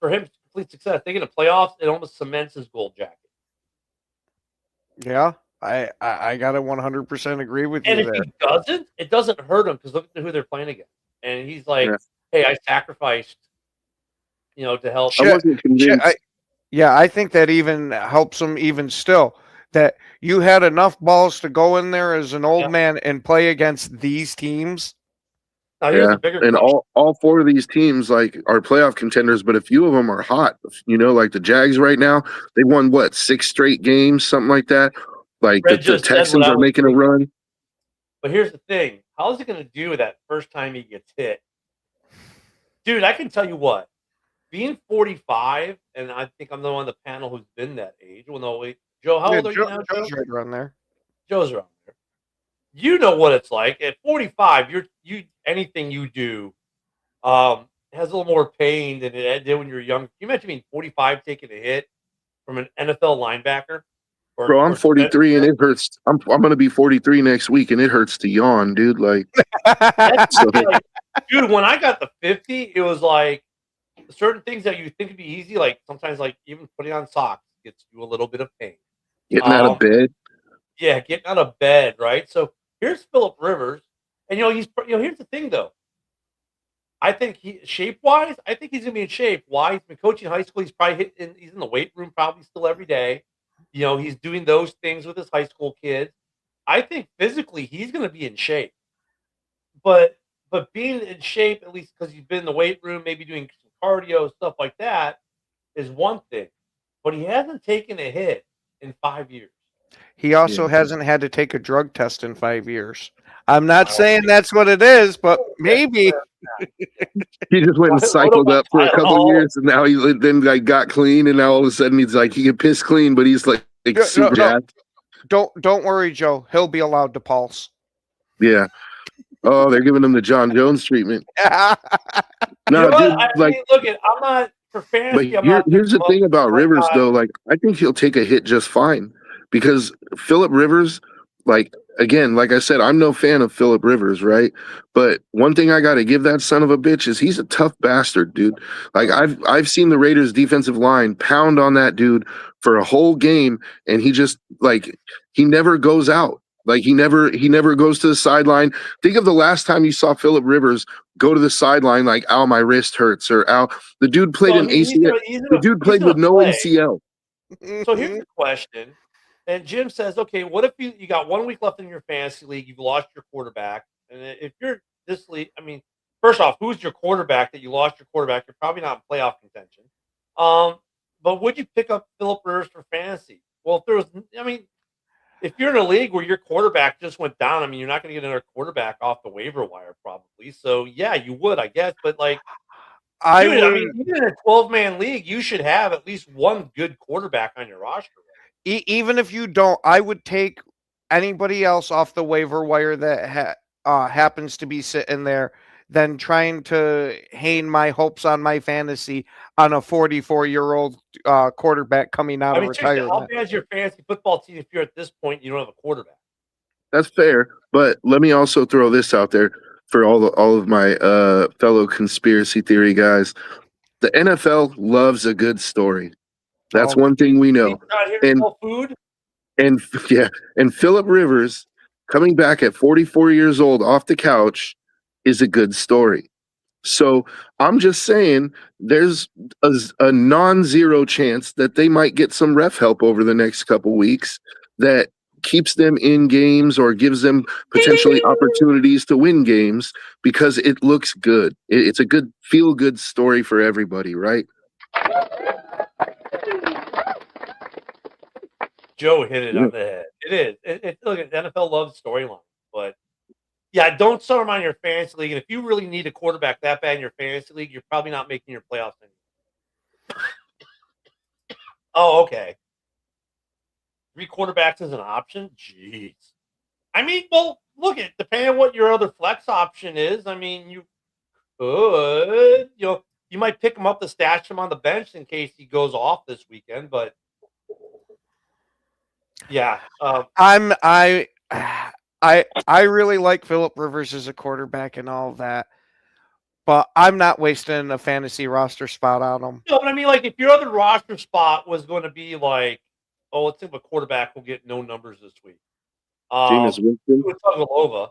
Speaker 3: for him, complete success. They get a playoffs, it almost cements his gold jacket.
Speaker 4: Yeah, I gotta 100% agree with you.
Speaker 3: And if
Speaker 4: there.
Speaker 3: he doesn't, it doesn't hurt him because look at who they're playing against. And he's like, "Hey, I sacrificed, to help."
Speaker 5: I wasn't convinced.
Speaker 4: I think that even helps him even still. That you had enough balls to go in there as an old man and play against these teams.
Speaker 3: Now, here's a bigger
Speaker 5: and
Speaker 3: question.
Speaker 5: all 4 of these teams like are playoff contenders, but a few of them are hot. Like the Jags right now, they won 6 straight games, something like that. Like the Texans are making a run.
Speaker 3: But here's the thing: how is he going to do that first time he gets hit? Dude, I can tell you what. Being 45, and I think I'm the one on the panel who's been that age. Well, no, wait, Joe, how old are you now, Joe?
Speaker 4: Joe's right around there.
Speaker 3: Joe's around there. You know what it's like at 45. Anything you do has a little more pain than it did when you were young. Can you imagine being 45 taking a hit from an NFL linebacker?
Speaker 5: Bro, I'm 43 and it hurts. I'm going to be 43 next week and it hurts to yawn, dude. Like,
Speaker 3: dude, when I got the 50, it was like certain things that you think would be easy, like sometimes like even putting on socks gets you a little bit of pain.
Speaker 5: Getting out of bed.
Speaker 3: Yeah, getting out of bed, right? So here's Philip Rivers. And here's the thing though. I think shape-wise, I think he's gonna be in shape. Why? He's been coaching high school. He's probably he's in the weight room probably still every day. He's doing those things with his high school kids. I think physically he's gonna be in shape. But being in shape, at least because he's been in the weight room, maybe doing some cardio, stuff like that, is one thing. But he hasn't taken a hit in 5 years.
Speaker 4: He also hasn't had to take a drug test in 5 years. I'm not saying that's what it is, but maybe.
Speaker 5: He just went and cycled up for a couple of years, and now he then got clean, and now all of a sudden he's like he can piss clean, but he's like super jacked.
Speaker 4: Don't worry, Joe. He'll be allowed to pulse.
Speaker 5: Yeah. Oh, they're giving him the John Jones treatment.
Speaker 3: No, dude, look, I'm not for fantasy.
Speaker 5: But here's the thing about Rivers, though. Like, I think he'll take a hit just fine because Philip Rivers, like, again, like I said, I'm no fan of Philip Rivers, right? But one thing I got to give that son of a bitch is he's a tough bastard, dude. Like, I've seen the Raiders defensive line pound on that dude for a whole game, and he just he never goes out. Like he never goes to the sideline. Think of the last time you saw Philip Rivers go to the sideline like, "Ow, my wrist hurts," or "Ow." The dude played an ACL. The dude played with no ACL.
Speaker 3: So here's the question. And Jim says, okay, what if you got 1 week left in your fantasy league, you've lost your quarterback, and if you're this league, I mean, first off, who's your quarterback that you lost your quarterback? You're probably not in playoff contention. But would you pick up Philip Rivers for fantasy? Well, if you're in a league where your quarterback just went down, I mean, you're not going to get another quarterback off the waiver wire probably. So yeah, you would, I guess. But even in a 12-man league, you should have at least one good quarterback on your roster.
Speaker 4: Even if you don't, I would take anybody else off the waiver wire that happens to be sitting there than trying to hang my hopes on my fantasy on a 44-year-old quarterback coming out of retirement.
Speaker 3: How bad is your fantasy football team if you're at this point you don't have a quarterback?
Speaker 5: That's fair, but let me also throw this out there for all of my fellow conspiracy theory guys. The NFL loves a good story. That's one thing we know. And Philip Rivers coming back at 44 years old off the couch is a good story. So I'm just saying there's a non-zero chance that they might get some ref help over the next couple weeks that keeps them in games or gives them potentially opportunities to win games because it looks good. It's a good feel-good story for everybody, right?
Speaker 3: Joe hit it on the head. It is. Look, the NFL loves storylines, but yeah, don't start them on your fantasy league. And if you really need a quarterback that bad in your fantasy league, you're probably not making your playoffs anymore. Oh, okay. 3 quarterbacks is an option? Jeez. I mean, well, look at depending on what your other flex option is. I mean, you could, you might pick him up to stash him on the bench in case he goes off this weekend. But yeah,
Speaker 4: I really like Philip Rivers as a quarterback and all of that, but I'm not wasting a fantasy roster spot on him.
Speaker 3: No, but I mean, like, if your other roster spot was going to be like, oh, let's think of a quarterback will get no numbers this week.
Speaker 5: Jameis Winston,
Speaker 3: Tagovailoa,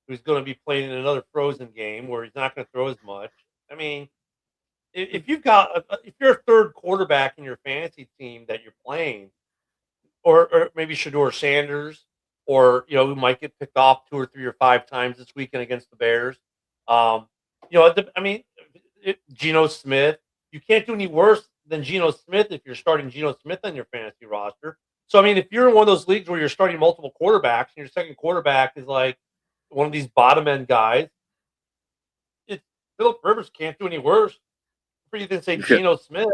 Speaker 3: who's going to be playing in another Frozen game where he's not going to throw as much. I mean, if you've got if you're a third quarterback in your fantasy team that you're playing, or maybe Shedeur Sanders, or who might get picked off 2 or 3 or 5 times this weekend against the Bears. I mean, Geno Smith. You can't do any worse than Geno Smith if you're starting Geno Smith on your fantasy roster. So I mean, if you're in one of those leagues where you're starting multiple quarterbacks and your second quarterback is like one of these bottom end guys, Philip Rivers can't do any worse for you than say Geno Smith.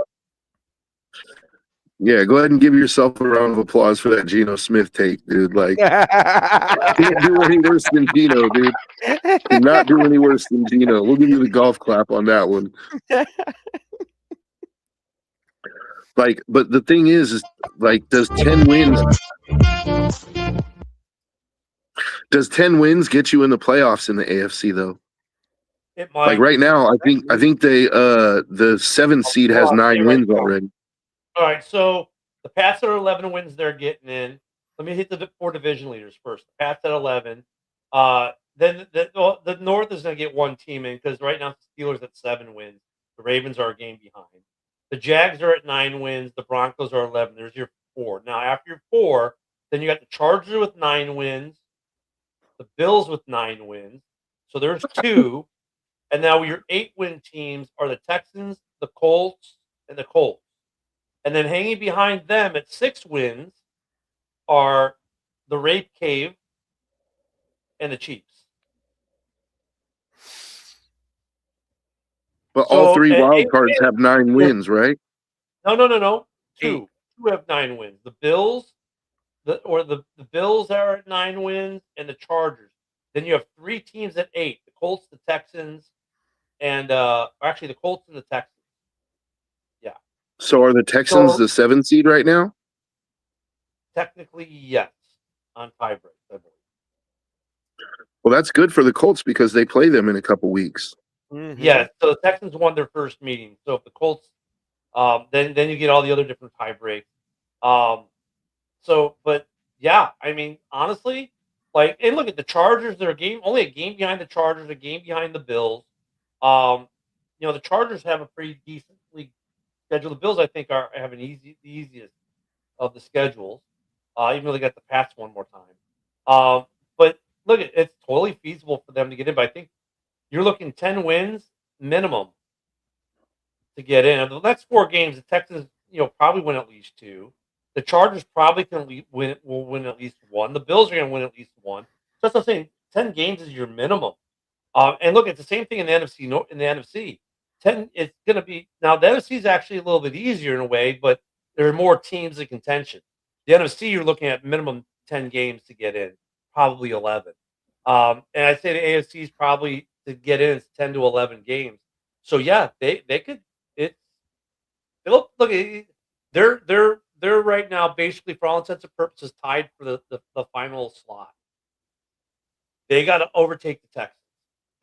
Speaker 5: Yeah, go ahead and give yourself a round of applause for that Geno Smith take, dude. Like, can't do any worse than Geno, dude. Cannot do any worse than Geno. We'll give you the golf clap on that one. Like, but the thing is like, does 10 wins get you in the playoffs in the AFC though?
Speaker 3: It might.
Speaker 5: Like right now, I think they the 7th seed has 9 wins already.
Speaker 3: All right, so the Pats are 11 wins they're getting in. Let me hit the 4 division leaders first. The Pats at 11. Then the North is going to get 1 team in because right now the Steelers at 7 wins. The Ravens are a game behind. The Jags are at 9 wins. The Broncos are 11. There's your 4. Now, after your 4, then you got the Chargers with 9 wins. The Bills with 9 wins. So there's 2. And now your 8-win teams are the Texans, the Colts, and the Colts. And then hanging behind them at 6 wins are the Rape Cave and the Chiefs.
Speaker 5: But all 3 wild cards have 9 wins, right?
Speaker 3: No. 2 have 9 wins. The Bills, the Bills are at 9 wins, and the Chargers. Then you have 3 teams at 8: the Colts, the Texans, and actually the Colts and the Texans. Yeah.
Speaker 5: So are the Texans the 7th seed right now?
Speaker 3: Technically, yes, on tie break, I believe.
Speaker 5: Well, that's good for the Colts because they play them in a couple weeks.
Speaker 3: Mm-hmm. Yeah, so the Texans won their first meeting. So if the Colts, then you get all the other different tie breaks. But yeah, I mean, honestly, like, and look at the Chargers. They're only a game behind the Chargers, a game behind the Bills. The Chargers have a pretty decently schedule. The Bills, I think, have the easiest of the schedules, even though they got the Pats one more time. But look, it's totally feasible for them to get in. But I think you're looking 10 wins minimum to get in. Of the next 4 games, the Texans, probably win at least 2. The Chargers probably will win at least 1. The Bills are going to win at least 1. So that's what I'm saying. 10 games is your minimum. And look, it's the same thing in the NFC. In the NFC, 10 it's going to be now. The NFC is actually a little bit easier in a way, but there are more teams in contention. The NFC, you're looking at minimum 10 games to get in, probably 11. And I'd say the AFC is probably to get in it's 10 to 11 games. So yeah, they could. Look, they're right now basically for all intents and purposes tied for the final slot. They got to overtake the Texans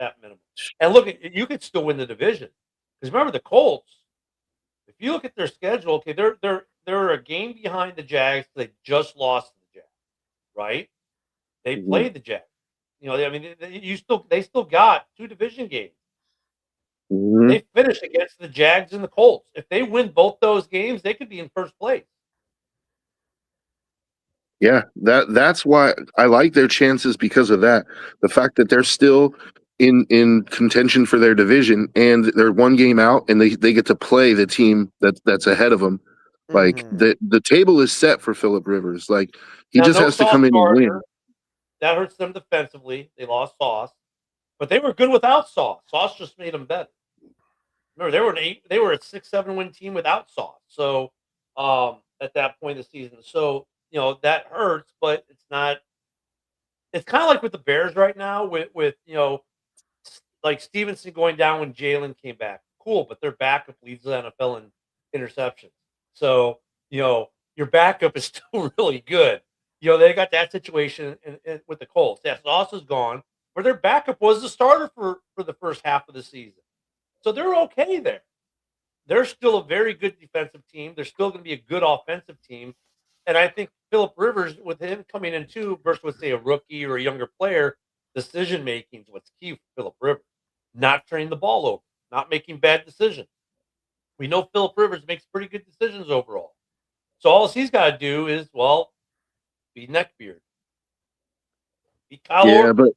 Speaker 3: at minimum. And look, you could still win the division because remember the Colts. If you look at their schedule, okay, they're a game behind the Jags. They just lost to the Jags, right? They played the Jags. They still got 2 division games.
Speaker 5: Mhm.
Speaker 3: They finished against the Jags and the Colts. If they win both those games, they could be in first place.
Speaker 5: Yeah, that's why I like their chances because of that. The fact that they're still in contention for their division and they're one game out and they get to play the team that's ahead of them. Like
Speaker 4: Mhm.
Speaker 5: the table is set for Philip Rivers. Like he
Speaker 3: Now,
Speaker 5: just
Speaker 3: no
Speaker 5: has to
Speaker 3: Sauce
Speaker 5: come in and win.
Speaker 3: Gardner. That hurts them defensively. They lost Sauce, but they were good without Sauce. Sauce just made them better. Remember, they were a 6-7 win team without Sauce. So at that point in the season, so that hurts, but it's not. It's kind of like with the Bears right now, with like Stevenson going down when Jalen came back. Cool, but their backup leads the NFL in interceptions. So your backup is still really good. They got that situation with the Colts. Yeah, Sauce is gone, but their backup was the starter for the first half of the season. So they're okay there. They're still a very good defensive team. They're still going to be a good offensive team. And I think Philip Rivers, with him coming in too, versus with say a rookie or a younger player, decision making is what's key for Philip Rivers. Not turning the ball over, not making bad decisions. We know Philip Rivers makes pretty good decisions overall. So all he's got to do is, be neckbeard. Be Kyle
Speaker 5: Yeah,
Speaker 3: Orton.
Speaker 5: but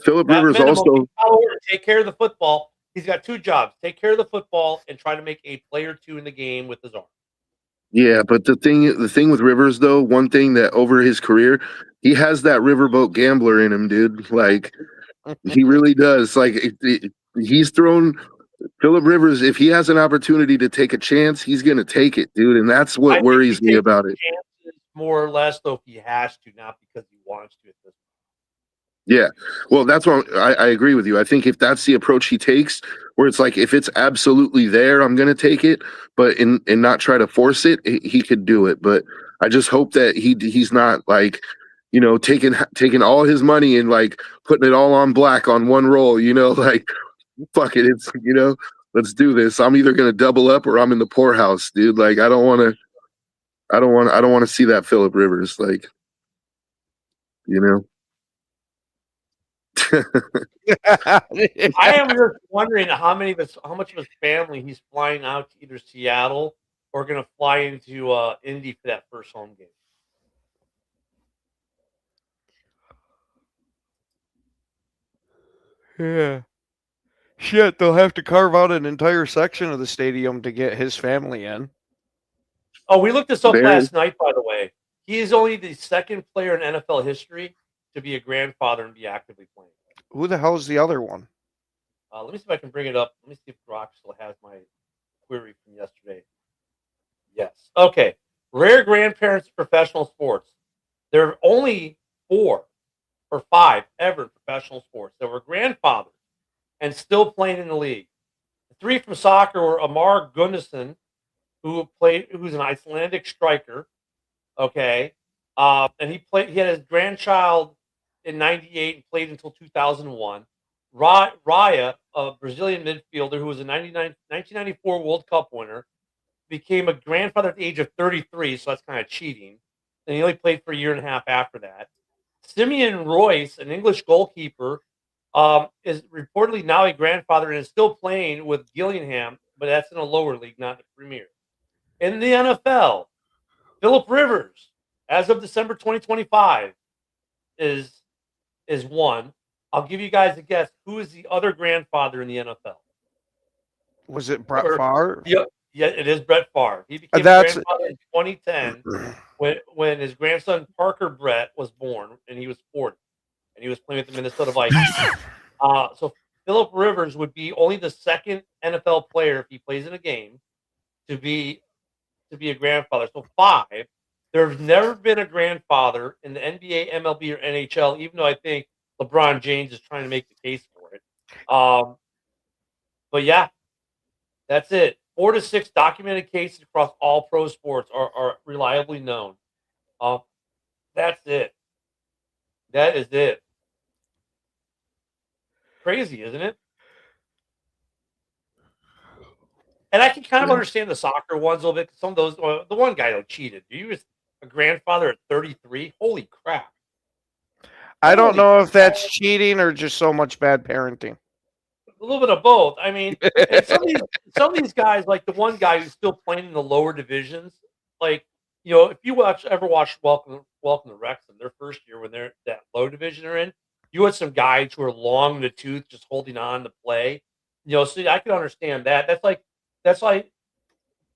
Speaker 5: Philip
Speaker 3: At
Speaker 5: Rivers
Speaker 3: minimum,
Speaker 5: also
Speaker 3: be Kyle Orton. Take care of the football. He's got two jobs: take care of the football and try to make a play or two in the game with his arm.
Speaker 5: yeah, but the thing with Rivers though, one thing that over his career, he has that riverboat gambler in him, dude. Like he really does. Like he's thrown Philip Rivers, if he has an opportunity to take a chance, he's going to take it, dude. And that's
Speaker 3: I
Speaker 5: what
Speaker 3: think he
Speaker 5: worries me
Speaker 3: takes
Speaker 5: about it.
Speaker 3: chances more or less, though, if he has to, not because he wants to at this point.
Speaker 5: Yeah. Well, that's what I agree with you. I think if that's the approach he takes, where it's like, if it's absolutely there, I'm going to take it, but and not try to force it, he could do it. But I just hope that he's not like, taking all his money and like putting it all on black on one roll, like, fuck it. Let's do this. I'm either going to double up or I'm in the poorhouse, dude. Like, I don't want to see that Philip Rivers, like, you know.
Speaker 3: I am just wondering how much of his family he's flying out to either Seattle or going to fly into Indy for that first home game.
Speaker 4: Yeah. Shit, they'll have to carve out an entire section of the stadium to get his family in.
Speaker 3: Oh, we looked this up
Speaker 5: Barry.
Speaker 3: last night, by the way. He is only the second player in NFL history to be a grandfather and be actively playing.
Speaker 4: Who the hell is the other one?
Speaker 3: Let me see if I can bring it up. Let me see if Brock still has my query from yesterday. Yes. Okay. Rare grandparents in professional sports. There are only 4 or 5 ever in professional sports that were grandfathers and still playing in the league. The 3 from soccer were Amar Gunnarsson, who's an Icelandic striker. Okay. And he had his grandchild in 98 and played until 2001. Raya, a Brazilian midfielder who was a 1994 World Cup winner, became a grandfather at the age of 33, so that's kind of cheating. And he only played for a year and a half after that. Simeon Royce, an English goalkeeper, is reportedly now a grandfather and is still playing with Gillingham, but that's in a lower league, not the Premier. In the NFL, Philip Rivers, as of December 2025, is one. I'll give you guys a guess. Who is the other grandfather in the NFL?
Speaker 4: Was it Brett Favre?
Speaker 3: Yeah, it is Brett Favre. He became a grandfather in 2010 when his grandson Parker Brett was born, and he was 40, and he was playing with the Minnesota Vikings. So Philip Rivers would be only the second NFL player if he plays in a game to be a grandfather. So 5. There's never been a grandfather in the NBA, MLB, or NHL, even though I think LeBron James is trying to make the case for it. But yeah, that's it. 4 to 6 documented cases across all pro sports are reliably known. That's it. That is it. Crazy, isn't it? And I can kind of understand the soccer ones a little bit. Some of those, the one guy though cheated. He was a grandfather at 33. Holy crap!
Speaker 4: I don't know if that's cheating or just so much bad parenting.
Speaker 3: A little bit of both. I mean, and some of these guys, like the one guy who's still playing in the lower divisions, like if you ever watch Welcome to Wrexham, their first year when they're that low division they're in, you had some guys who are long in the tooth, just holding on to play. So I can understand that. That's like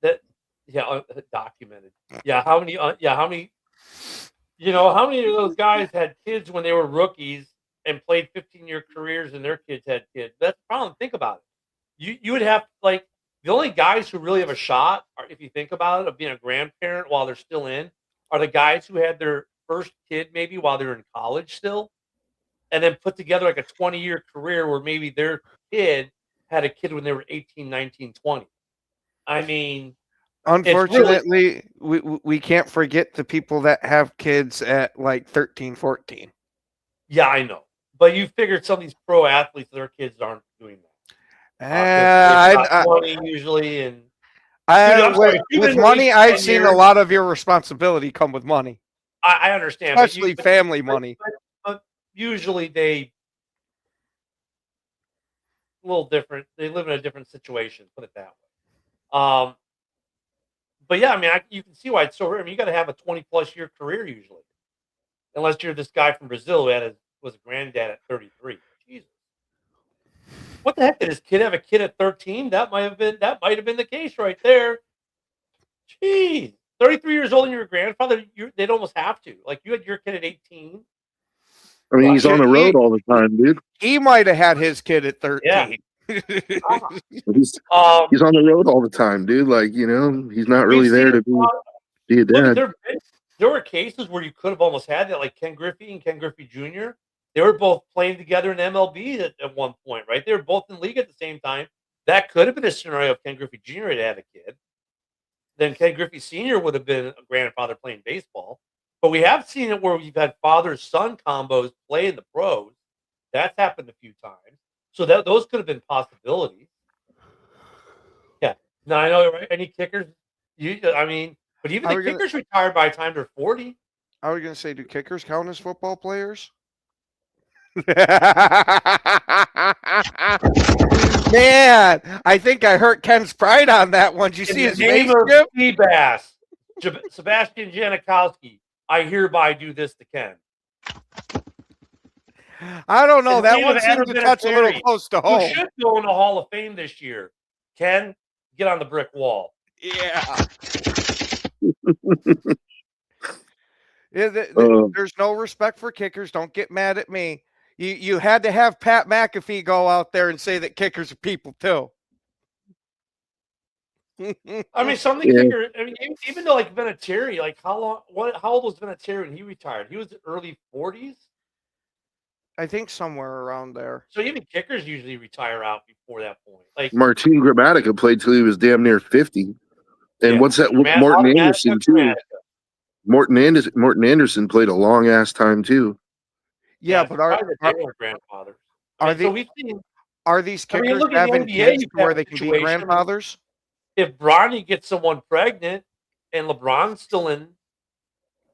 Speaker 3: that. Yeah, documented. Yeah, how many? How many? How many of those guys had kids when they were rookies and played 15-year careers, and their kids had kids? That's the problem. Think about it. You would have like the only guys who really have a shot, if you think about it, of being a grandparent while they're still in, are the guys who had their first kid maybe while they're in college still, and then put together like a 20-year career where maybe their kid had a kid when they were 18, 19, 20. I mean,
Speaker 4: unfortunately, we can't forget the people that have kids at like 13, 14.
Speaker 3: Yeah, I know. But you figured some of these pro athletes, their kids aren't doing that. Money usually, and
Speaker 4: with money, I've seen a lot of irresponsibility come with money.
Speaker 3: I understand,
Speaker 4: especially family money.
Speaker 3: But usually they a little different. They live in a different situation. Put it that way. But yeah, I mean, you can see why it's so. I mean, you got to have a 20+ year career usually, unless you're this guy from Brazil who was a granddad at 33. Jesus. What the heck? Did his kid have a kid at 13? That might have been the case right there. Jeez. 33 years old and you're a grandfather, they'd almost have to. Like you had your kid at 18.
Speaker 5: I mean, he's on the road all the time, dude.
Speaker 4: He might have had his kid at 13.
Speaker 3: Yeah.
Speaker 5: He's on the road all the time, dude. Like, he's not really there to be a dad.
Speaker 3: There were cases where you could have almost had that, like Ken Griffey and Ken Griffey Jr. They were both playing together in MLB at one point, right? They were both in the league at the same time. That could have been a scenario if Ken Griffey Jr. had a kid. Then Ken Griffey Sr. would have been a grandfather playing baseball. But we have seen it where we've had father-son combos play in the pros. That's happened a few times. So those could have been possibilities. Yeah. Now, I know, right? Any kickers? But even the kickers retired by the time they're 40.
Speaker 4: I was going to say, do kickers count as football players? Man, I think I hurt Ken's pride on that one. Did you see his face?
Speaker 3: Bass, Sebastian Janikowski. I hereby do this to Ken.
Speaker 4: I don't know. That one seemed to touch a little close to home.
Speaker 3: You should go in the Hall of Fame this year. Ken, get on the brick wall.
Speaker 4: Yeah. There's no respect for kickers. Don't get mad at me. You had to have Pat McAfee go out there and say that kickers are people too.
Speaker 3: I mean, some of the kickers. I mean, even though like Vinatieri, like how old was Vinatieri when he retired? He was early 40s.
Speaker 4: I think somewhere around there.
Speaker 3: So even kickers usually retire out before that point. Like
Speaker 5: Martin Gramatica played till he was damn near 50. And what's that? Morton Anderson too. Morton Anderson played a long ass time too.
Speaker 4: Yeah, but are
Speaker 3: grandfathers?
Speaker 4: Are these kickers having kids where they can be grandfathers?
Speaker 3: If Bronny gets someone pregnant and LeBron's still in,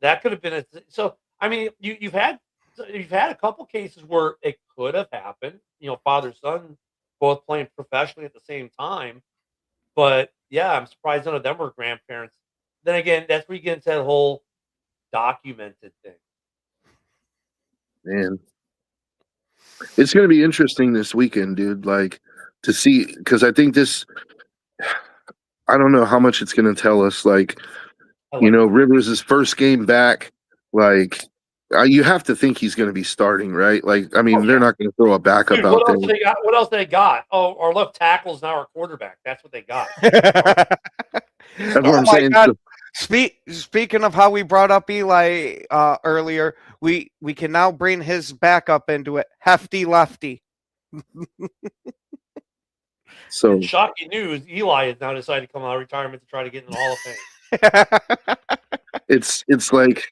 Speaker 3: that could have been so. I mean, you've had a couple cases where it could have happened. Father son both playing professionally at the same time. But yeah, I'm surprised none of them were grandparents. Then again, that's where you get into that whole documented thing.
Speaker 5: Man, it's going to be interesting this weekend, dude. Like to see, because I think I don't know how much it's going to tell us. Like, Rivers' first game back. Like, you have to think he's going to be starting, right? Like, I mean, they're not going to throw a backup out there.
Speaker 3: What else they got? Oh, our left tackle is now our quarterback. That's what they got.
Speaker 5: That's what I'm saying.
Speaker 4: God. Speaking of how we brought up Eli earlier, we can now bring his backup into it. Hefty lefty.
Speaker 5: So
Speaker 3: and shocking news: Eli has now decided to come out of retirement to try to get in the Hall of Fame.
Speaker 5: It's like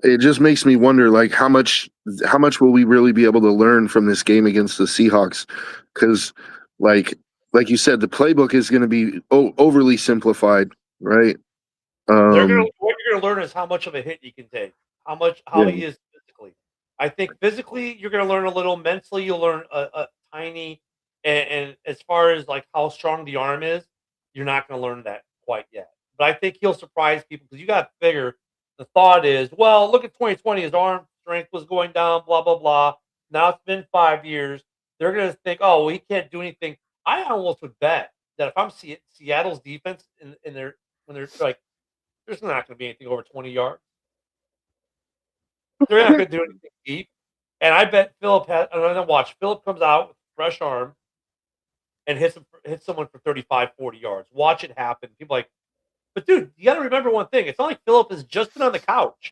Speaker 5: it just makes me wonder, like how much will we really be able to learn from this game against the Seahawks? Because like you said, the playbook is going to be overly simplified, right?
Speaker 3: What you're going to learn is how much of a hit you can take, how he is physically. I think physically you're going to learn a little. Mentally, you'll learn a tiny, And as far as like how strong the arm is, you're not going to learn that quite yet. But I think he'll surprise people because you got to figure the thought is, well, look at 2020, his arm strength was going down, blah, blah, blah. Now it's been 5 years. They're going to think, oh, well, he can't do anything. I almost would bet that if I'm Seattle's defense when they're like, there's not going to be anything over 20 yards. They're not going to do anything deep. And I bet Philip has, and then watch, Philip comes out with a fresh arm and hits someone for 35, 40 yards. Watch it happen. People are like, but dude, you got to remember one thing. It's not like Philip has just been on the couch.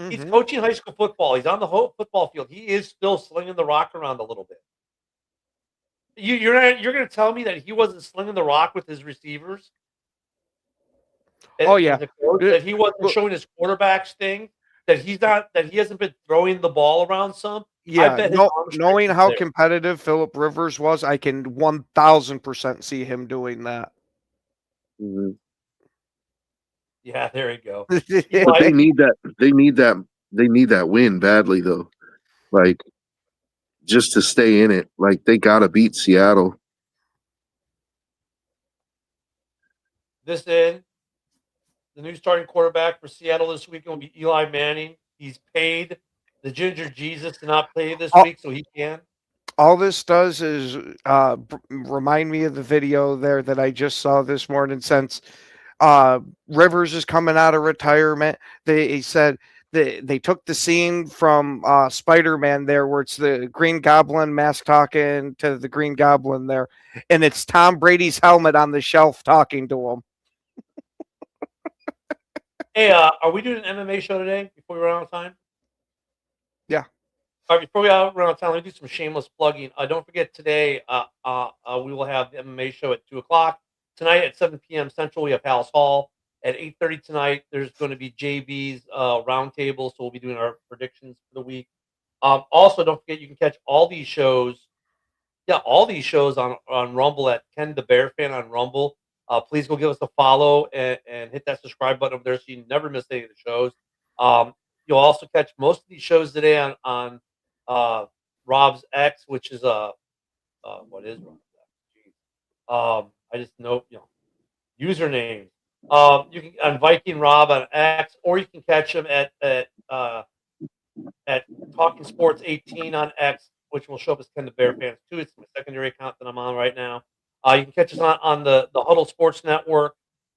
Speaker 3: He's coaching high school football. He's on the whole football field. He is still slinging the rock around a little bit. You're going to tell me that he wasn't slinging the rock with his receivers?
Speaker 4: Oh yeah,
Speaker 3: that he wasn't showing his quarterbacks thing. That he hasn't been throwing the ball around some.
Speaker 4: Yeah, knowing how competitive Philip Rivers was, I can 1000% see him doing that.
Speaker 5: Mm-hmm.
Speaker 3: Yeah, there you go.
Speaker 5: But they need that. They need that win badly, though. Like, just to stay in it. Like, they gotta beat Seattle.
Speaker 3: This in. The new starting quarterback for Seattle this week will be Eli Manning. He's paid the Ginger Jesus to not play this week, so he can.
Speaker 4: All this does is remind me of the video there that I just saw this morning. Since Rivers is coming out of retirement, they said they took the scene from Spider-Man there, where it's the Green Goblin mask talking to the Green Goblin there, and it's Tom Brady's helmet on the shelf talking to him.
Speaker 3: Hey, are we doing an MMA show today before we run out of time?
Speaker 4: Yeah.
Speaker 3: All right, before we run out of time, let me do some shameless plugging. Don't forget today, we will have the MMA show at 2 o'clock. Tonight at 7 p.m. Central, we have Palace Hall. At 8:30 tonight, there's going to be JB's roundtable, so we'll be doing our predictions for the week. Also, don't forget you can catch all these shows. Yeah, all these shows on Rumble at Ken the Bear Fan on Rumble. Please go give us a follow and hit that subscribe button over there so you never miss any of the shows. You'll also catch most of these shows today on Rob's X, which is what is Rob's X? I just know username. You can on Viking Rob on X, or you can catch him at Talking Sports 18 on X, which will show up as Ken the Bear Fans too. It's my secondary account that I'm on right now. You can catch us on the Huddle Sports Network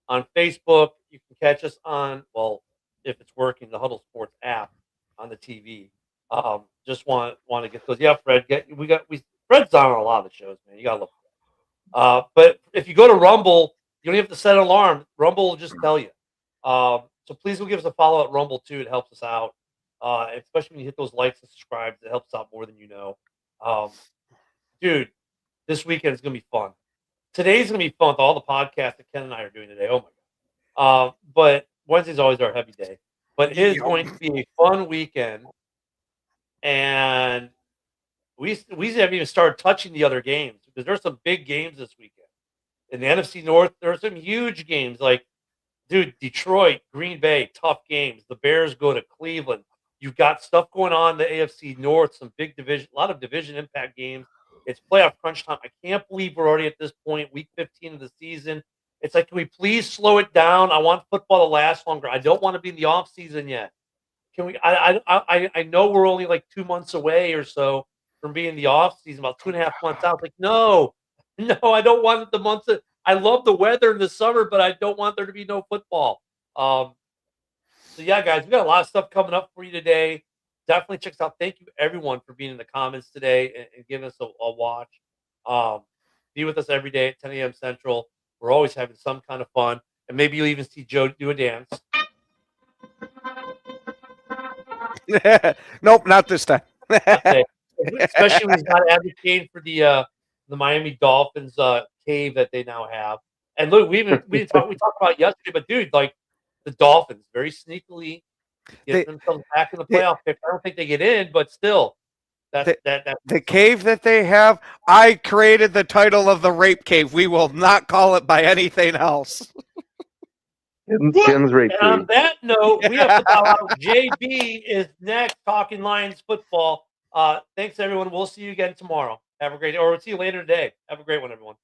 Speaker 3: on Facebook. You can catch us on, well, if it's working, the Huddle Sports app on the TV. Just want to get those. Yeah, Fred, Fred's on a lot of the shows, man. You gotta look. But if you go to Rumble, you don't even have to set an alarm. Rumble will just tell you. So please go give us a follow at Rumble too. It helps us out, especially when you hit those likes and subscribes. It helps out more than you know. Dude, this weekend is gonna be fun. Today's going to be fun with all the podcasts that Ken and I are doing today. Oh, my God. But Wednesday's always our heavy day. But it is going to be a fun weekend. And we haven't even started touching the other games because there's some big games this weekend. In the NFC North, there are some huge games like, dude, Detroit, Green Bay, tough games. The Bears go to Cleveland. You've got stuff going on in the AFC North, some big division, a lot of division impact games. It's playoff crunch time. I can't believe we're already at this point, week 15 of the season. It's like, can we please slow it down? I want football to last longer. I don't want to be in the off season yet. Can we? I know we're only like 2 months away or so from being in the off season, about 2.5 months out. Like, no, I don't want the months. I love the weather in the summer, but I don't want there to be no football. So yeah, guys, we got a lot of stuff coming up for you today. Definitely check us out. Thank you, everyone, for being in the comments today and giving us a watch. Be with us every day at 10 a.m. Central. We're always having some kind of fun. And maybe you'll even see Joe do a dance.
Speaker 4: Nope, not this time.
Speaker 3: Okay. Especially when he's not advocating for the Miami Dolphins cave that they now have. And look, we talked about yesterday, but dude, like the Dolphins very sneakily get themselves back in the playoff pick. I don't think they get in, but still, that's
Speaker 4: the cave that they have. I created the title of the rape cave. We will not call it by anything else.
Speaker 5: Ken's rape
Speaker 3: and on that note, we have to bow out. JB is next, talking Lions football. Thanks, everyone. We'll see you again tomorrow. Have a great day, or we'll see you later today. Have a great one, everyone.